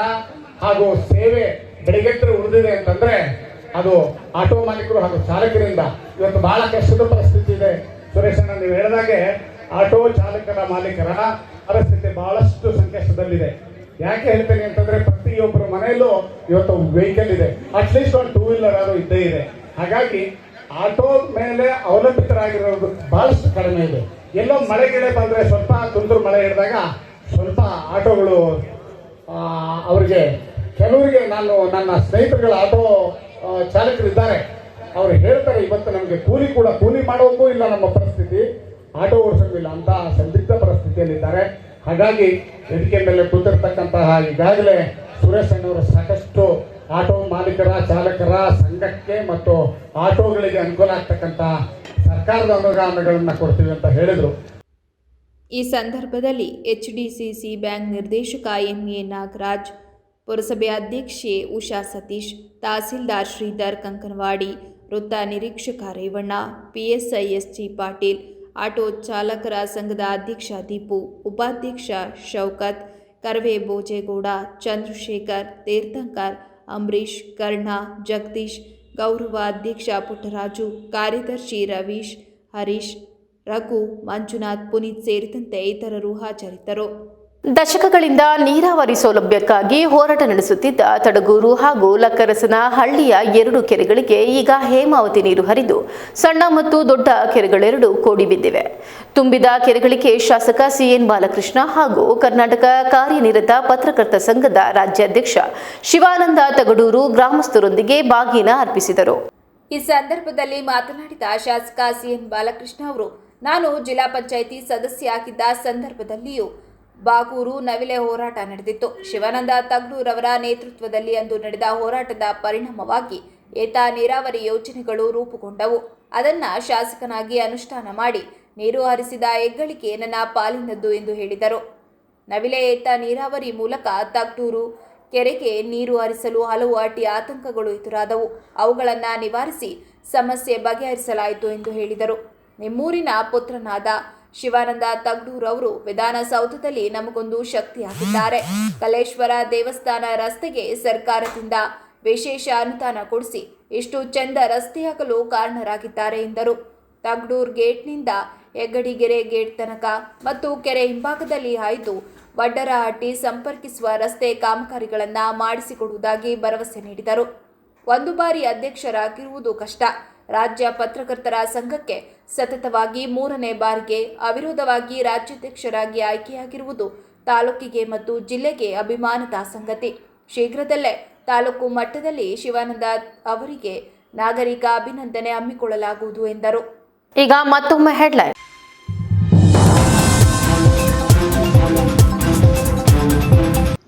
ಹಾಗೂ ಸೇವೆ ಬೆಳಗೆಟ್ಟರೆ ಉಳಿದಿದೆ ಅಂತಂದ್ರೆ ಅದು ಆಟೋ ಮಾಲೀಕರು ಹಾಗೂ ಚಾಲಕರಿಂದ. ಇವತ್ತು ಬಹಳ ಕಷ್ಟದ ಪರಿಸ್ಥಿತಿ ಇದೆ. ಸುರೇಶಣ್ಣ, ನೀವು ಹೇಳಿದಾಗೆ ಆಟೋ ಚಾಲಕರ ಮಾಲೀಕರ ಪರಿಸ್ಥಿತಿ ಬಹಳಷ್ಟು ಸಂಕಷ್ಟದಲ್ಲಿದೆ. ಯಾಕೆ ಹೇಳ್ತೇನೆ ಅಂತಂದ್ರೆ ಪ್ರತಿಯೊಬ್ಬರ ಮನೆಯಲ್ಲೂ ಇವತ್ತು ವೆಹಿಕಲ್ ಇದೆ, ಅಟ್ಲೀಸ್ಟ್ ಒಂದು 2 ವೀಲರ್ ಅದು ಇದ್ದೇ ಇದೆ. ಹಾಗಾಗಿ ಆಟೋ ಮೇಲೆ ಅವಲಂಬಿತರಾಗಿರೋದು ಬಹಳಷ್ಟು ಕಡಿಮೆ ಇದೆ. ಎಲ್ಲೋ ಮಳೆ ಗಿಳೆ ಬಂದರೆ ಸ್ವಲ್ಪ ತುಂತುರು ಮಳೆ ಹಿಡಿದಾಗ ಸ್ವಲ್ಪ ಆಟೋಗಳು ಅವ್ರಿಗೆ, ಕೆಲವರಿಗೆ ನಾನು ನನ್ನ ಸ್ನೇಹಿತರುಗಳ ಆಟೋ ಚಾಲಕರಿದ್ದಾರೆ, ಅವರು ಹೇಳ್ತಾರೆ ಇವತ್ತು ನಮಗೆ ಕೂಲಿ ಮಾಡೋಕ್ಕೂ ಇಲ್ಲ, ನಮ್ಮ ಪರಿಸ್ಥಿತಿ ಆಟೋ ಓಡಿಸೋದಿಲ್ಲ ಅಂತ ಸಂದಿಗ್ಧ ಪರಿಸ್ಥಿತಿಯಲ್ಲಿದ್ದಾರೆ. ಹಾಗಾಗಿ ವೇದಿಕೆ ಮೇಲೆ ಕೂತಿರ್ತಕ್ಕಂತಹ ಈಗಾಗಲೇ ಸುರೇಶ್ ಅಣ್ಣವರು ಸಾಕಷ್ಟು ಆಟೋ ಮಾಲೀಕರ ಚಾಲಕರ ಸಂಘಕ್ಕೆ ಮತ್ತು ಆಟೋಗಳಿಗೆ ಅನುಕೂಲ ಆಗ್ತಕ್ಕಂಥ ಸರ್ಕಾರದ ಅನುದಾನಗಳನ್ನು ಕೊಡ್ತೀವಿ ಅಂತ ಹೇಳಿದರು. ಈ ಸಂದರ್ಭದಲ್ಲಿ HDCC ಬ್ಯಾಂಕ್ ನಿರ್ದೇಶಕ MA ನಾಗರಾಜ್, ಪುರಸಭೆ ಅಧ್ಯಕ್ಷೆ ಉಷಾ ಸತೀಶ್, ತಹಸೀಲ್ದಾರ್ ಶ್ರೀಧರ್ ಕಂಕನವಾಡಿ, ವೃತ್ತ ನಿರೀಕ್ಷಕ Revanna, PSI SG Patil, auto ಚಾಲಕರ ಸಂಘದ ಅಧ್ಯಕ್ಷ ದೀಪು, ಉಪಾಧ್ಯಕ್ಷ ಶೌಕತ್, ಕರವೇ ಬೋಜೇಗೌಡ, ಚಂದ್ರಶೇಖರ್, ತೀರ್ಥಂಕರ್, ಅಂಬರೀಶ್, ಕರ್ಣ, ಜಗದೀಶ್, ಗೌರವ ಅಧ್ಯಕ್ಷ ಪುಟ್ಟರಾಜು, ಕಾರ್ಯದರ್ಶಿ ರವೀಶ್, ಹರೀಶ್, ರಘು, ಮಂಜುನಾಥ್, ಪುನೀತ್ ಸೇರಿದಂತೆ ಇತರರು ಹಾಜರಿದ್ದರು. ದಶಕಗಳಿಂದ ನೀರಾವರಿ ಸೌಲಭ್ಯಕ್ಕಾಗಿ ಹೋರಾಟ ನಡೆಸುತ್ತಿದ್ದ ತಡಗೂರು ಹಾಗೂ ಲಕ್ಕರಸನ ಹಳ್ಳಿಯ 2 ಕೆರೆಗಳಿಗೆ ಈಗ ಹೇಮಾವತಿ ನೀರು ಹರಿದು ಸಣ್ಣ ಮತ್ತು ದೊಡ್ಡ ಕೆರೆಗಳೆರಡು ಕೋಡಿ ಬಿದ್ದಿವೆ. ತುಂಬಿದ ಕೆರೆಗಳಿಗೆ ಶಾಸಕ CN ಬಾಲಕೃಷ್ಣ ಹಾಗೂ ಕರ್ನಾಟಕ ಕಾರ್ಯನಿರತ ಪತ್ರಕರ್ತ ಸಂಘದ ರಾಜ್ಯಾಧ್ಯಕ್ಷ ಶಿವಾನಂದ ತಗಡೂರು ಗ್ರಾಮಸ್ಥರೊಂದಿಗೆ ಬಾಗಿನ ಅರ್ಪಿಸಿದರು. ಈ ಸಂದರ್ಭದಲ್ಲಿ ಮಾತನಾಡಿದ ಶಾಸಕ CN ಬಾಲಕೃಷ್ಣ ಅವರು, ನಾನು ಜಿಲ್ಲಾ ಪಂಚಾಯಿತಿ ಸದಸ್ಯ ಆಗಿದ್ದ ಸಂದರ್ಭದಲ್ಲಿಯೂ ಬಾಗೂರು ನವಿಲೆ ಹೋರಾಟ ನಡೆದಿತ್ತು. ಶಿವಾನಂದ ತಗಡೂರವರ ನೇತೃತ್ವದಲ್ಲಿ ಅಂದು ನಡೆದ ಹೋರಾಟದ ಪರಿಣಾಮವಾಗಿ ಏತ ನೀರಾವರಿ ಯೋಜನೆಗಳು ರೂಪುಗೊಂಡವು. ಅದನ್ನು ಶಾಸಕನಾಗಿ ಅನುಷ್ಠಾನ ಮಾಡಿ ನೀರು ಹರಿಸಿದ ಹೆಗ್ಗಳಿಕೆ ನನ್ನ ಪಾಲಿನದ್ದು ಎಂದು ಹೇಳಿದರು. ನವಿಲೆ ಏತ ನೀರಾವರಿ ಮೂಲಕ ತಗಡೂರು ಕೆರೆಗೆ ನೀರು ಹರಿಸಲು ಹಲವು ಅಡ್ಡಿ ಆತಂಕಗಳು ಎದುರಾದವು. ಅವುಗಳನ್ನು ನಿವಾರಿಸಿ ಸಮಸ್ಯೆ ಬಗೆಹರಿಸಲಾಯಿತು ಎಂದು ಹೇಳಿದರು. ನಿಮ್ಮೂರಿನ ಪುತ್ರನಾದ ಶಿವಾನಂದ ತಗಡೂರು ಅವರು ವಿಧಾನಸೌಧದಲ್ಲಿ ನಮಗೊಂದು ಶಕ್ತಿಯಾಗಿದ್ದಾರೆ. ಕಲೇಶ್ವರ ದೇವಸ್ಥಾನ ರಸ್ತೆಗೆ ಸರ್ಕಾರದಿಂದ ವಿಶೇಷ ಅನುದಾನ ಕೊಡಿಸಿ ಇಷ್ಟು ಚೆಂದ ರಸ್ತೆಯಾಗಲು ಕಾರಣರಾಗಿದ್ದಾರೆ ಎಂದರು. ತಗಡೂರು ಗೇಟ್ನಿಂದ ಹೆಗ್ಗಡಿಗೆರೆ ಗೇಟ್ ತನಕ ಮತ್ತು ಕೆರೆ ಹಿಂಭಾಗದಲ್ಲಿ ಹಾಯ್ದು ವಡ್ಡರಹಟ್ಟಿ ಸಂಪರ್ಕಿಸುವ ರಸ್ತೆ ಕಾಮಗಾರಿಗಳನ್ನು ಮಾಡಿಸಿಕೊಡುವುದಾಗಿ ಭರವಸೆ ನೀಡಿದರು. ಒಂದು ಬಾರಿ ಅಧ್ಯಕ್ಷರಾಗಿರುವುದು ಕಷ್ಟ. ರಾಜ್ಯ ಪತ್ರಕರ್ತರ ಸಂಘಕ್ಕೆ ಸತತವಾಗಿ 3ನೇ ಬಾರಿಗೆ ಅವಿರೋಧವಾಗಿ ರಾಜ್ಯಾಧ್ಯಕ್ಷರಾಗಿ ಆಯ್ಕೆಯಾಗಿರುವುದು ತಾಲೂಕಿಗೆ ಮತ್ತು ಜಿಲ್ಲೆಗೆ ಅಭಿಮಾನದ ಸಂಗತಿ. ಶೀಘ್ರದಲ್ಲೇ ತಾಲೂಕು ಮಟ್ಟದಲ್ಲಿ ಶಿವಾನಂದ ಅವರಿಗೆ ನಾಗರಿಕ ಅಭಿನಂದನೆ ಹಮ್ಮಿಕೊಳ್ಳಲಾಗುವುದು ಎಂದರು. ಈಗ ಮತ್ತೊಮ್ಮೆ ಹೆಡ್ಲೈನ್.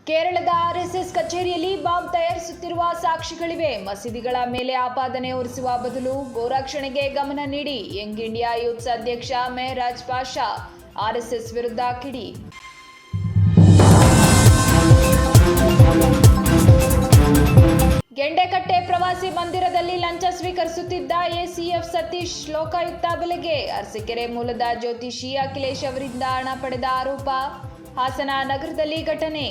ಕೇರಳದ RSS ಕಚೇರಿಯಲ್ಲಿ ಬಾಂಬ್ ತಯಾರಿಸುತ್ತಿರುವ ಸಾಕ್ಷಿಗಳಿವೆ. ಮಸೀದಿಗಳ ಮೇಲೆ ಆಪಾದನೆ ಹೊರಿಸುವ ಬದಲು ಗೋರಕ್ಷಣೆಗೆ ಗಮನ ನೀಡಿ. ಯಂಗ್ ಇಂಡಿಯಾ ಯೂತ್ಸ್ ಅಧ್ಯಕ್ಷ ಮೆಹರಾಜ್ ಪಾಷಾ RSS ವಿರುದ್ಧ ಕಿಡಿ. ಗೆಂಡೆಕಟ್ಟೆ ಪ್ರವಾಸಿ ಮಂದಿರದಲ್ಲಿ ಲಂಚ ಸ್ವೀಕರಿಸುತ್ತಿದ್ದ ACF ಸತೀಶ್ ಲೋಕಾಯುಕ್ತ ಬಲೆಗೆ. ಅರಸೀಕೆರೆ ಮೂಲದ ಜ್ಯೋತಿಷಿ ಅಖಿಲೇಶ್ ಅವರಿಂದ ಹಣ ಪಡೆದ ಆರೋಪ. ಹಾಸನ ನಗರದಲ್ಲಿ ಘಟನೆ.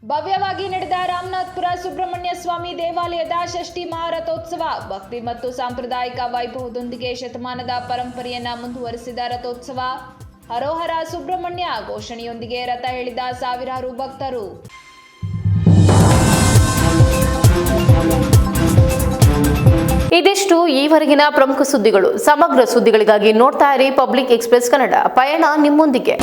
ಭವ್ಯವಾಗಿ ನಡೆದ ರಾಮನಾಥ್ಪುರ ಸುಬ್ರಹ್ಮಣ್ಯ ಸ್ವಾಮಿ ದೇವಾಲಯದ ಷಷ್ಠಿ ಮಹಾರಥೋತ್ಸವ ಭಕ್ತಿ ಮತ್ತು ಸಾಂಪ್ರದಾಯಿಕ ವೈಭವದೊಂದಿಗೆ ಶತಮಾನದ ಪರಂಪರೆಯನ್ನ ಮುಂದುವರಿಸಿದ ರಥೋತ್ಸವ. ಹರೋಹರ ಸುಬ್ರಹ್ಮಣ್ಯ ಘೋಷಣೆಯೊಂದಿಗೆ ರಥ ಎಳೆದ ಸಾವಿರಾರು ಭಕ್ತರು. ಇದಿಷ್ಟು ಈವರೆಗಿನ ಪ್ರಮುಖ ಸುದ್ದಿಗಳು. ಸಮಗ್ರ ಸುದ್ದಿಗಳಿಗಾಗಿ ನೋಡ್ತಾ ಇರಿ ಪಬ್ಲಿಕ್ ಎಕ್ಸ್‌ಪ್ರೆಸ್ ಕನ್ನಡ. ಪಯಣ ನಿಮ್ಮೊಂದಿಗೆ.